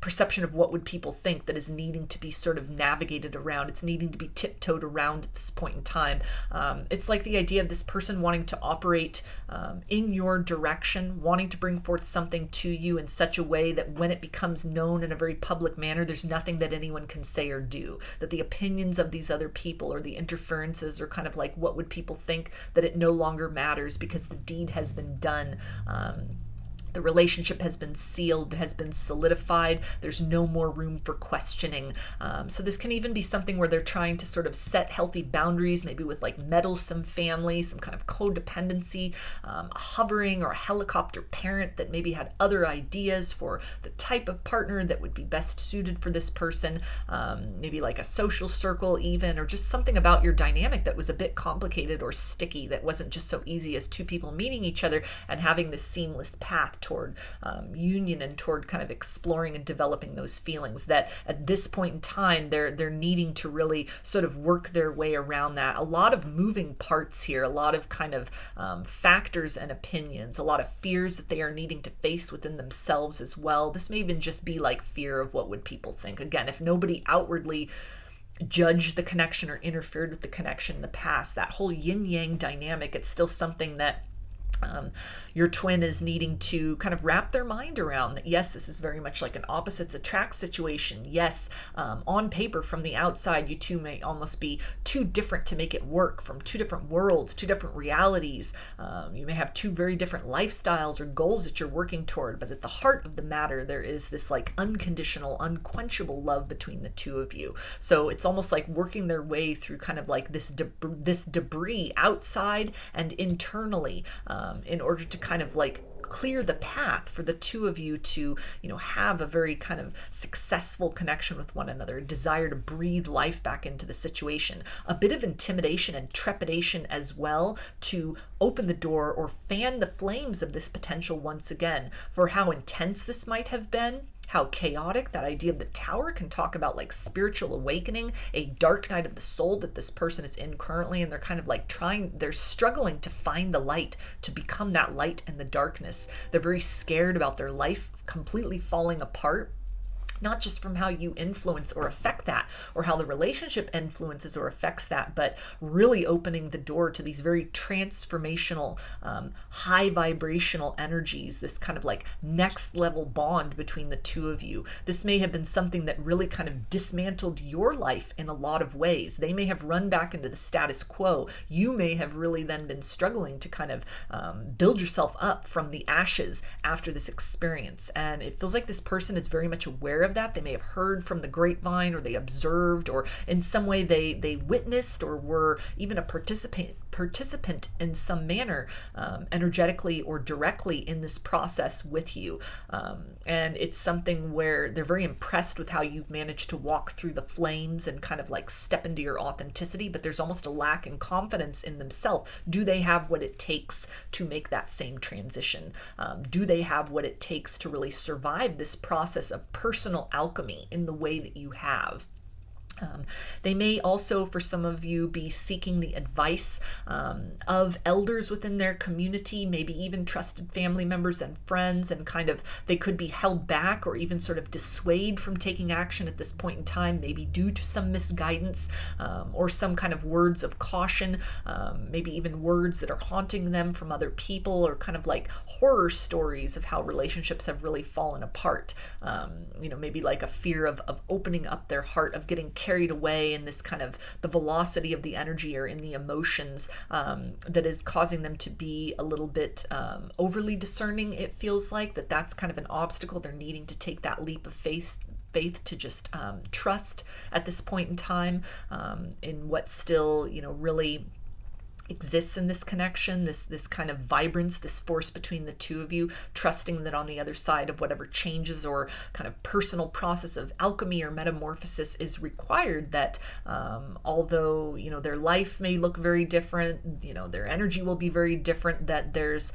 perception of what would people think that is needing to be sort of navigated around. It's needing to be tiptoed around at this point in time. It's like the idea of this person wanting to operate in your direction, wanting to bring forth something to you in such a way that when it becomes known in a very public manner, there's nothing that anyone can say or do, that the opinions of these other people or the interferences are kind of like, what would people think, that it no longer matters because the deed has been done. The relationship has been sealed, has been solidified. There's no more room for questioning. So this can even be something where they're trying to sort of set healthy boundaries, maybe with like meddlesome family, some kind of codependency, a hovering or a helicopter parent that maybe had other ideas for the type of partner that would be best suited for this person, maybe like a social circle even, or just something about your dynamic that was a bit complicated or sticky, that wasn't just so easy as two people meeting each other and having this seamless path toward union and toward kind of exploring and developing those feelings, that at this point in time they're needing to really sort of work their way around that. A lot of moving parts here, a lot of kind of factors and opinions, a lot of fears that they are needing to face within themselves as well. This may even just be like fear of what would people think. Again, if nobody outwardly judged the connection or interfered with the connection in the past, that whole yin-yang dynamic, it's still something that your twin is needing to kind of wrap their mind around, that yes, this is very much like an opposites attract situation. Yes, on paper from the outside, you two may almost be too different to make it work, from two different worlds, two different realities. You may have two very different lifestyles or goals that you're working toward, but at the heart of the matter, there is this like unconditional, unquenchable love between the two of you. So it's almost like working their way through kind of like this debris outside and internally, in order to kind of like clear the path for the two of you to, have a very kind of successful connection with one another, a desire to breathe life back into the situation, a bit of intimidation and trepidation as well, to open the door or fan the flames of this potential once again, for how intense this might have been, how chaotic. That idea of the tower can talk about like spiritual awakening, a dark night of the soul that this person is in currently, and they're kind of like they're struggling to find the light, to become that light in the darkness. They're very scared about their life completely falling apart, not just from how you influence or affect that, or how the relationship influences or affects that, but really opening the door to these very transformational, high vibrational energies, this kind of like next level bond between the two of you. This may have been something that really kind of dismantled your life in a lot of ways. They may have run back into the status quo. You may have really then been struggling to kind of build yourself up from the ashes after this experience. And it feels like this person is very much aware of that. They may have heard from the grapevine, or they observed, or in some way they witnessed or were even a participant participant in some manner, energetically or directly in this process with you. And it's something where they're very impressed with how you've managed to walk through the flames and kind of like step into your authenticity, but there's almost a lack in confidence in themselves. Do they have what it takes to make that same transition? Do they have what it takes to really survive this process of personal alchemy in the way that you have? They may also, for some of you, be seeking the advice of elders within their community, maybe even trusted family members and friends, and kind of they could be held back or even sort of dissuade from taking action at this point in time, maybe due to some misguidance or some kind of words of caution, maybe even words that are haunting them from other people, or kind of like horror stories of how relationships have really fallen apart. Maybe like a fear of opening up their heart, of getting carried away in this kind of the velocity of the energy or in the emotions that is causing them to be a little bit overly discerning. It feels like that's kind of an obstacle. They're needing to take that leap of faith to just trust at this point in time in what still really exists in this connection, this kind of vibrance, this force between the two of you, trusting that on the other side of whatever changes or kind of personal process of alchemy or metamorphosis is required, that although their life may look very different, their energy will be very different, that there's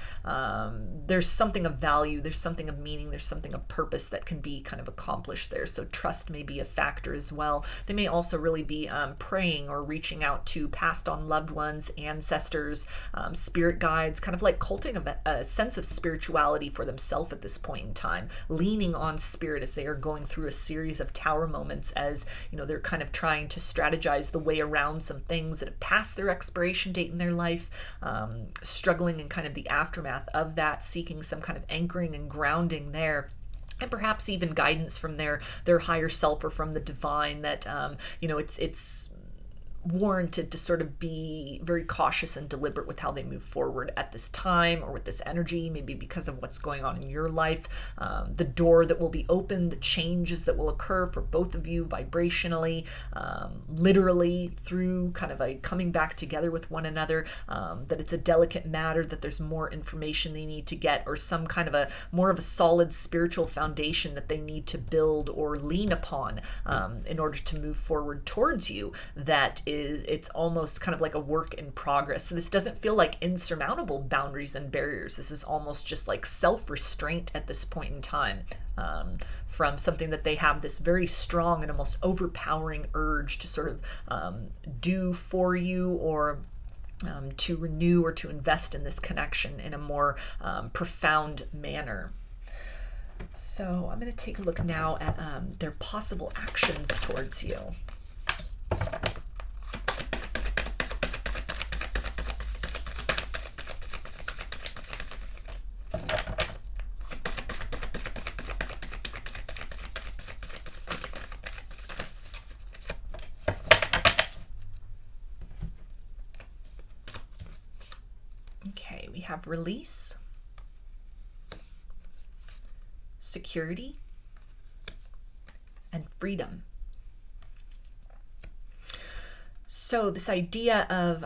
something of value, there's something of meaning, there's something of purpose that can be kind of accomplished there. So trust may be a factor as well. They may also really be praying or reaching out to passed on loved ones, ancestors, spirit guides, kind of like cultivating a sense of spirituality for themselves at this point in time, leaning on spirit as they are going through a series of tower moments, as they're kind of trying to strategize the way around some things that have passed their expiration date in their life, struggling in kind of the aftermath of that, seeking some kind of anchoring and grounding there. And perhaps even guidance from their higher self or from the divine, that it's warranted to sort of be very cautious and deliberate with how they move forward at this time or with this energy, maybe because of what's going on in your life, the door that will be open, the changes that will occur for both of you vibrationally, literally through kind of a coming back together with one another, that it's a delicate matter, that there's more information they need to get, or some kind of more of a solid spiritual foundation that they need to build or lean upon in order to move forward towards you. It's almost kind of like a work in progress. So this doesn't feel like insurmountable boundaries and barriers. This is almost just like self-restraint at this point in time, from something that they have this very strong and almost overpowering urge to sort of do for you, or to renew or to invest in this connection in a more profound manner. So I'm going to take a look now at their possible actions towards you. Okay, we have release, security, and freedom. So this idea of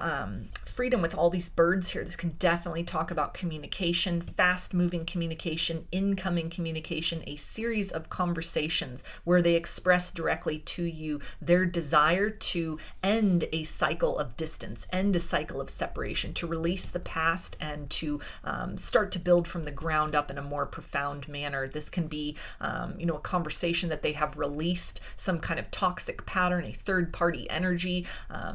freedom with all these birds here, this can definitely talk about communication, fast-moving communication, incoming communication, a series of conversations where they express directly to you their desire to end a cycle of distance, end a cycle of separation, to release the past and to start to build from the ground up in a more profound manner. This can be, a conversation that they have released some kind of toxic pattern, a third-party energy,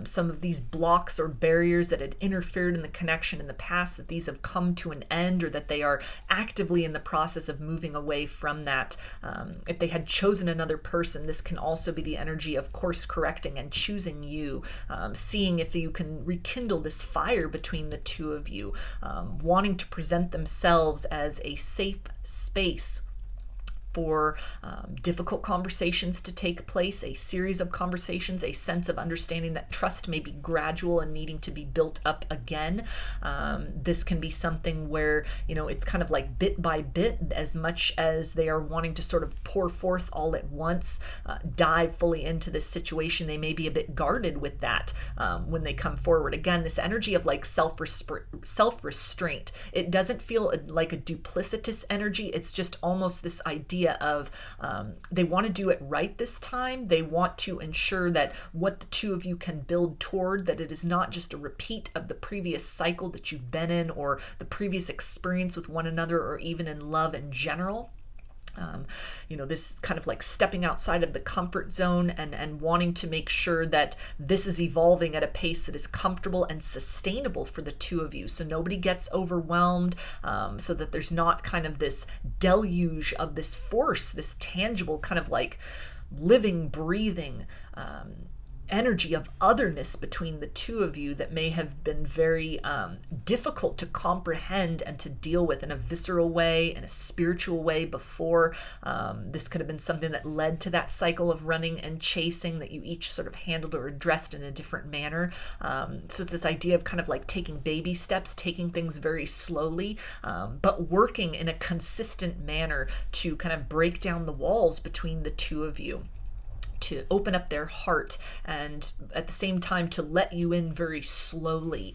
some of these blocks or barriers that had interfered in the connection in the past, that these have come to an end, or that they are actively in the process of moving away from that. If they had chosen another person, this can also be the energy of course correcting and choosing you, seeing if you can rekindle this fire between the two of you, wanting to present themselves as a safe space for difficult conversations to take place, a series of conversations, a sense of understanding that trust may be gradual and needing to be built up again. This can be something where, it's kind of like bit by bit, as much as they are wanting to sort of pour forth all at once, dive fully into this situation. They may be a bit guarded with that when they come forward. Again, this energy of like self-restraint. It doesn't feel like a duplicitous energy. It's just almost this idea of they want to do it right this time. They want to ensure that what the two of you can build toward, that it is not just a repeat of the previous cycle that you've been in, or the previous experience with one another, or even in love in general. This kind of like stepping outside of the comfort zone and wanting to make sure that this is evolving at a pace that is comfortable and sustainable for the two of you. So nobody gets overwhelmed, so that there's not kind of this deluge of this force, this tangible kind of like living, breathing, energy of otherness between the two of you that may have been very difficult to comprehend and to deal with in a visceral way, in a spiritual way before. This could have been something that led to that cycle of running and chasing that you each sort of handled or addressed in a different manner. So it's this idea of kind of like taking baby steps, taking things very slowly, but working in a consistent manner to kind of break down the walls between the two of you, to open up their heart, and at the same time to let you in very slowly,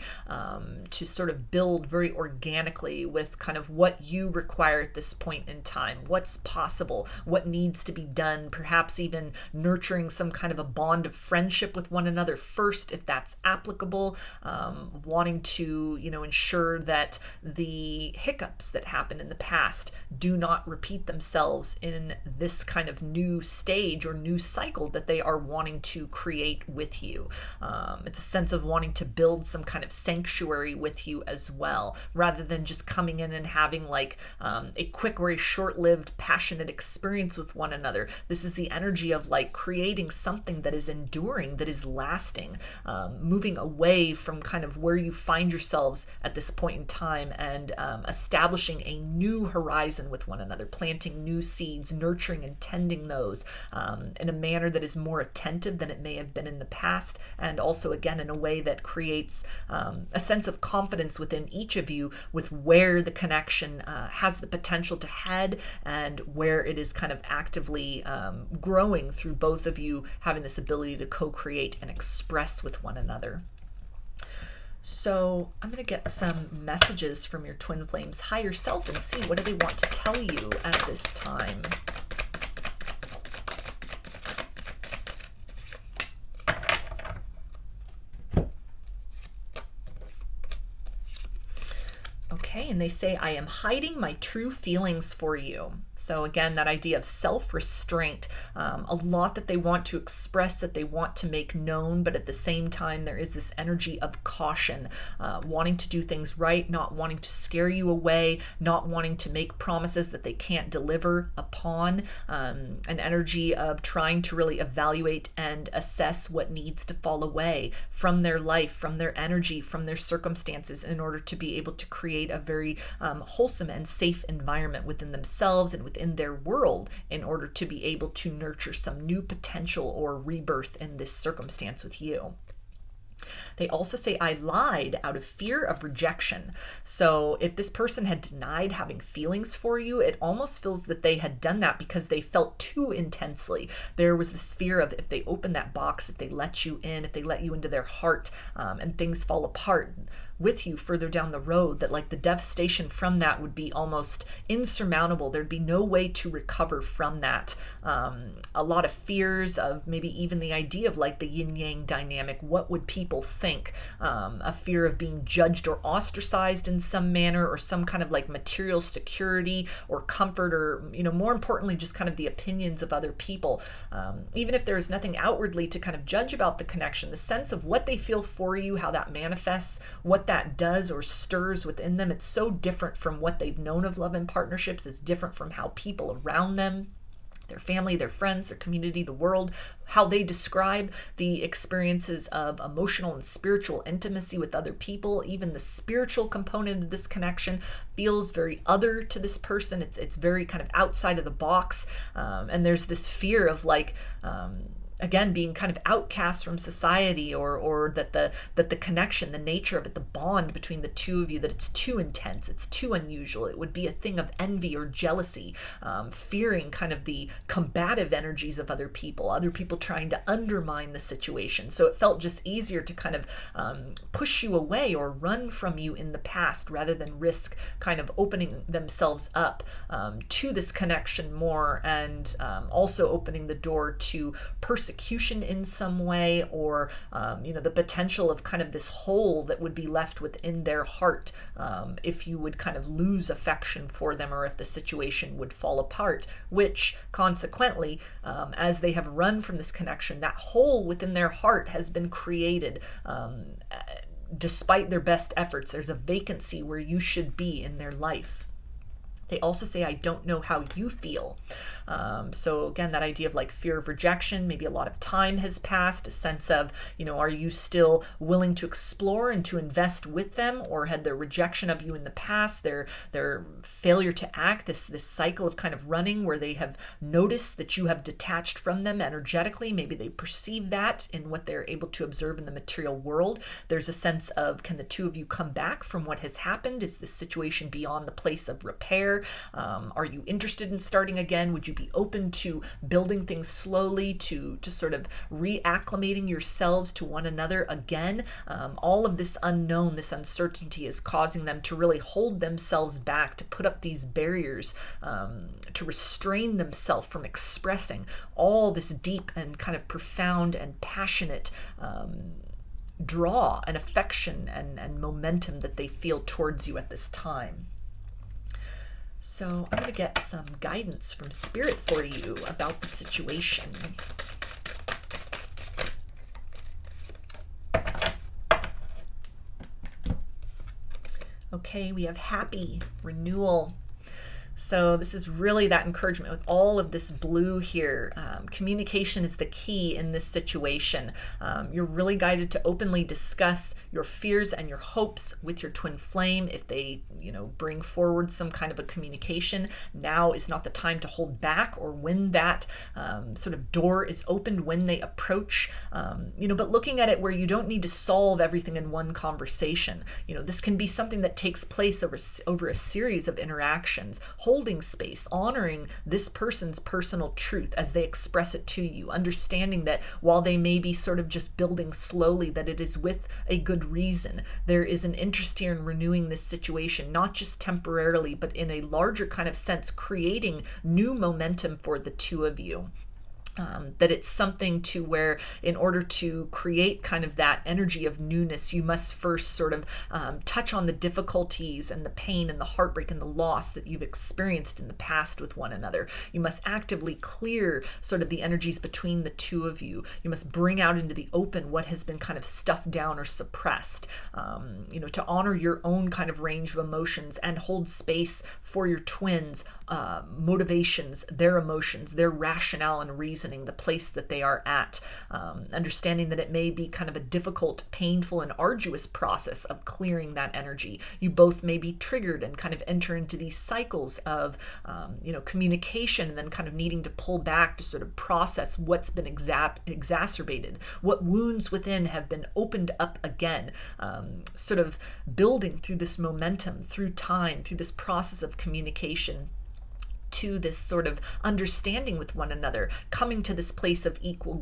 to sort of build very organically with kind of what you require at this point in time, what's possible, what needs to be done, perhaps even nurturing some kind of a bond of friendship with one another first, if that's applicable, wanting to, ensure that the hiccups that happened in the past do not repeat themselves in this kind of new stage or new cycle that they are wanting to create with you. It's a sense of wanting to build some kind of sanctuary with you as well, rather than just coming in and having like a quick or a short-lived passionate experience with one another. This is the energy of like creating something that is enduring, that is lasting, moving away from kind of where you find yourselves at this point in time, and establishing a new horizon with one another, planting new seeds, nurturing and tending those in a manner that is more attentive than it may have been in the past, and also again in a way that creates a sense of confidence within each of you with where the connection has the potential to head, and where it is kind of actively growing through both of you having this ability to co-create and express with one another. So I'm going to get some messages from your twin flames higher self and see what do they want to tell you at this time. Okay, and they say, I am hiding my true feelings for you. So again, that idea of self-restraint, a lot that they want to express, that they want to make known, but at the same time, there is this energy of caution, wanting to do things right, not wanting to scare you away, not wanting to make promises that they can't deliver upon, an energy of trying to really evaluate and assess what needs to fall away from their life, from their energy, from their circumstances, in order to be able to create a very wholesome and safe environment within themselves and within their world, in order to be able to nurture some new potential or rebirth in this circumstance with you. They also say, I lied out of fear of rejection. So if this person had denied having feelings for you, it almost feels that they had done that because they felt too intensely. There was this fear of, if they open that box, if they let you in, if they let you into their heart, and things fall apart with you further down the road, that like the devastation from that would be almost insurmountable. There'd be no way to recover from that. A lot of fears of maybe even the idea of like the yin-yang dynamic. What would people think? A fear of being judged or ostracized in some manner, or some kind of like material security or comfort, or, more importantly, just kind of the opinions of other people. Even if there is nothing outwardly to kind of judge about the connection, the sense of what they feel for you, how that manifests, what that does or stirs within them, it's so different from what they've known of love and partnerships. It's different from how people around them their family, their friends, their community, the world, how they describe the experiences of emotional and spiritual intimacy with other people. Even the spiritual component of this connection feels very other to this person. It's very kind of outside of the box. And there's this fear of like, again, being kind of outcast from society, or that the connection, the nature of it, the bond between the two of you, that it's too intense, it's too unusual. It would be a thing of envy or jealousy, fearing kind of the combative energies of other people trying to undermine the situation. So it felt just easier to kind of push you away or run from you in the past, rather than risk kind of opening themselves up to this connection more, and also opening the door to persecution in some way, or the potential of kind of this hole that would be left within their heart if you would kind of lose affection for them, or if the situation would fall apart, which consequently, as they have run from this connection, that hole within their heart has been created. Despite their best efforts, there's a vacancy where you should be in their life. They also say, I don't know how you feel. So again, that idea of like fear of rejection, maybe a lot of time has passed, a sense of, are you still willing to explore and to invest with them, or had their rejection of you in the past, their failure to act, this cycle of kind of running where they have noticed that you have detached from them energetically. Maybe they perceive that in what they're able to observe in the material world. There's a sense of, can the two of you come back from what has happened? Is this situation beyond the place of repair? Are you interested in starting again? Would you be open to building things slowly, to sort of reacclimating yourselves to one another again? All of this unknown, this uncertainty is causing them to really hold themselves back, to put up these barriers, to restrain themselves from expressing all this deep and kind of profound and passionate draw and affection and momentum that they feel towards you at this time. So I'm going to get some guidance from Spirit for you about the situation. Okay, we have happy, renewal. So this is really that encouragement with all of this blue here. Communication is the key in this situation. You're really guided to openly discuss your fears and your hopes with your twin flame. If they, bring forward some kind of a communication, now is not the time to hold back, or when that sort of door is opened, when they approach, but looking at it where you don't need to solve everything in one conversation. This can be something that takes place over a series of interactions, holding space, honoring this person's personal truth as they express it to you, understanding that while they may be sort of just building slowly, that it is with a good reason. There is an interest here in renewing this situation, not just temporarily, but in a larger kind of sense, creating new momentum for the two of you. That it's something to where, in order to create kind of that energy of newness, you must first sort of touch on the difficulties and the pain and the heartbreak and the loss that you've experienced in the past with one another. You must actively clear sort of the energies between the two of you. You must bring out into the open what has been kind of stuffed down or suppressed, to honor your own kind of range of emotions and hold space for your twins' motivations, their emotions, their rationale and reason, the place that they are at, understanding that it may be kind of a difficult, painful, and arduous process of clearing that energy. You both may be triggered and kind of enter into these cycles of, communication, and then kind of needing to pull back to sort of process what's been exacerbated, what wounds within have been opened up again, sort of building through this momentum, through time, through this process of communication, to this sort of understanding with one another, coming to this place of equal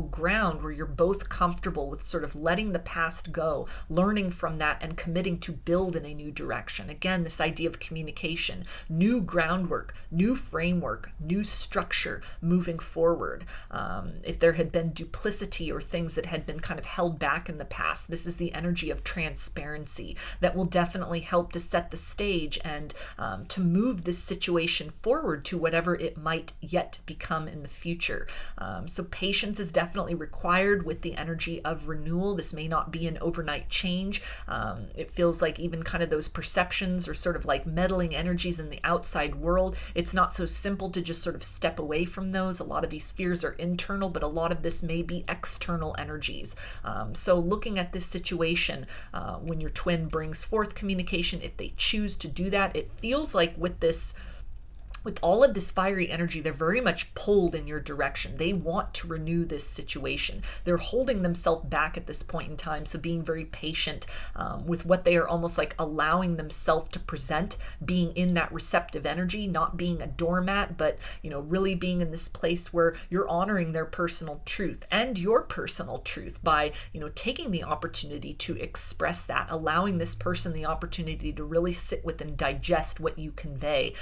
ground where you're both comfortable with sort of letting the past go, learning from that, and committing to build in a new direction. Again, this idea of communication, new groundwork, new framework, new structure moving forward. If there had been duplicity or things that had been kind of held back in the past, this is the energy of transparency that will definitely help to set the stage and to move this situation motion forward to whatever it might yet become in the future. So patience is definitely required with the energy of renewal. This may not be an overnight change. It feels like even kind of those perceptions or sort of like meddling energies in the outside world, it's not so simple to just sort of step away from those. A lot of these fears are internal, but a lot of this may be external energies. So looking at this situation, when your twin brings forth communication, if they choose to do that, it feels like with all of this fiery energy, they're very much pulled in your direction. They want to renew this situation. They're holding themselves back at this point in time. So being very patient with what they are almost like allowing themselves to present, being in that receptive energy, not being a doormat, but, you know, really being in this place where you're honoring their personal truth and your personal truth by, you know, taking the opportunity to express that, allowing this person the opportunity to really sit with and digest what you convey,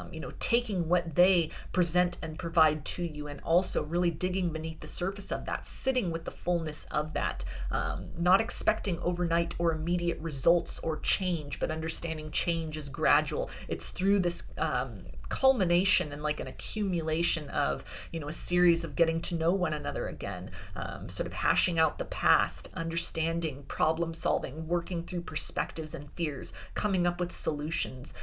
you know, taking what they present and provide to you, and also really digging beneath the surface of that, sitting with the fullness of that, not expecting overnight or immediate results or change, but understanding change is gradual. It's through this culmination and like an accumulation of, you know, a series of getting to know one another again, sort of hashing out the past, understanding, problem solving, working through perspectives and fears, coming up with solutions,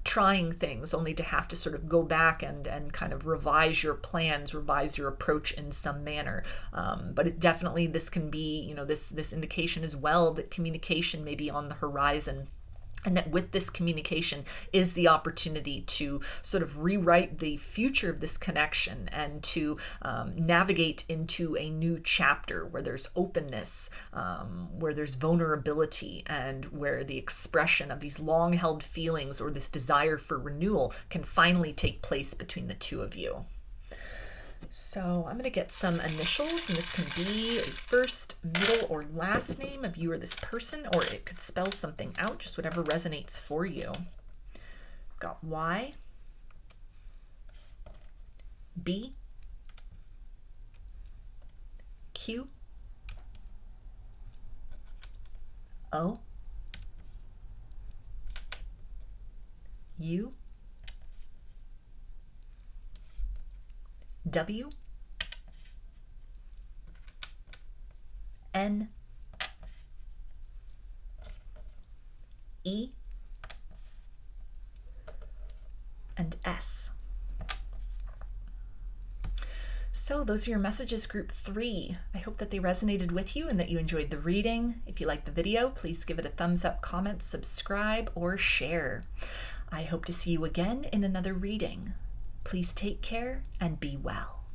trying things only to have to sort of go back and kind of revise your plans, revise your approach in some manner. But it definitely, this can be, you know, this indication as well that communication may be on the horizon. And that with this communication is the opportunity to sort of rewrite the future of this connection and to navigate into a new chapter where there's openness, where there's vulnerability, and where the expression of these long-held feelings or this desire for renewal can finally take place between the two of you. So I'm going to get some initials, and this can be a first, middle, or last name of you or this person, or it could spell something out, just whatever resonates for you. Got Y, B, Q, O, U, W, N, E, and S. So those are your messages, group 3. I hope that they resonated with you and that you enjoyed the reading. If you liked the video, please give it a thumbs up, comment, subscribe, or share. I hope to see you again in another reading. Please take care and be well.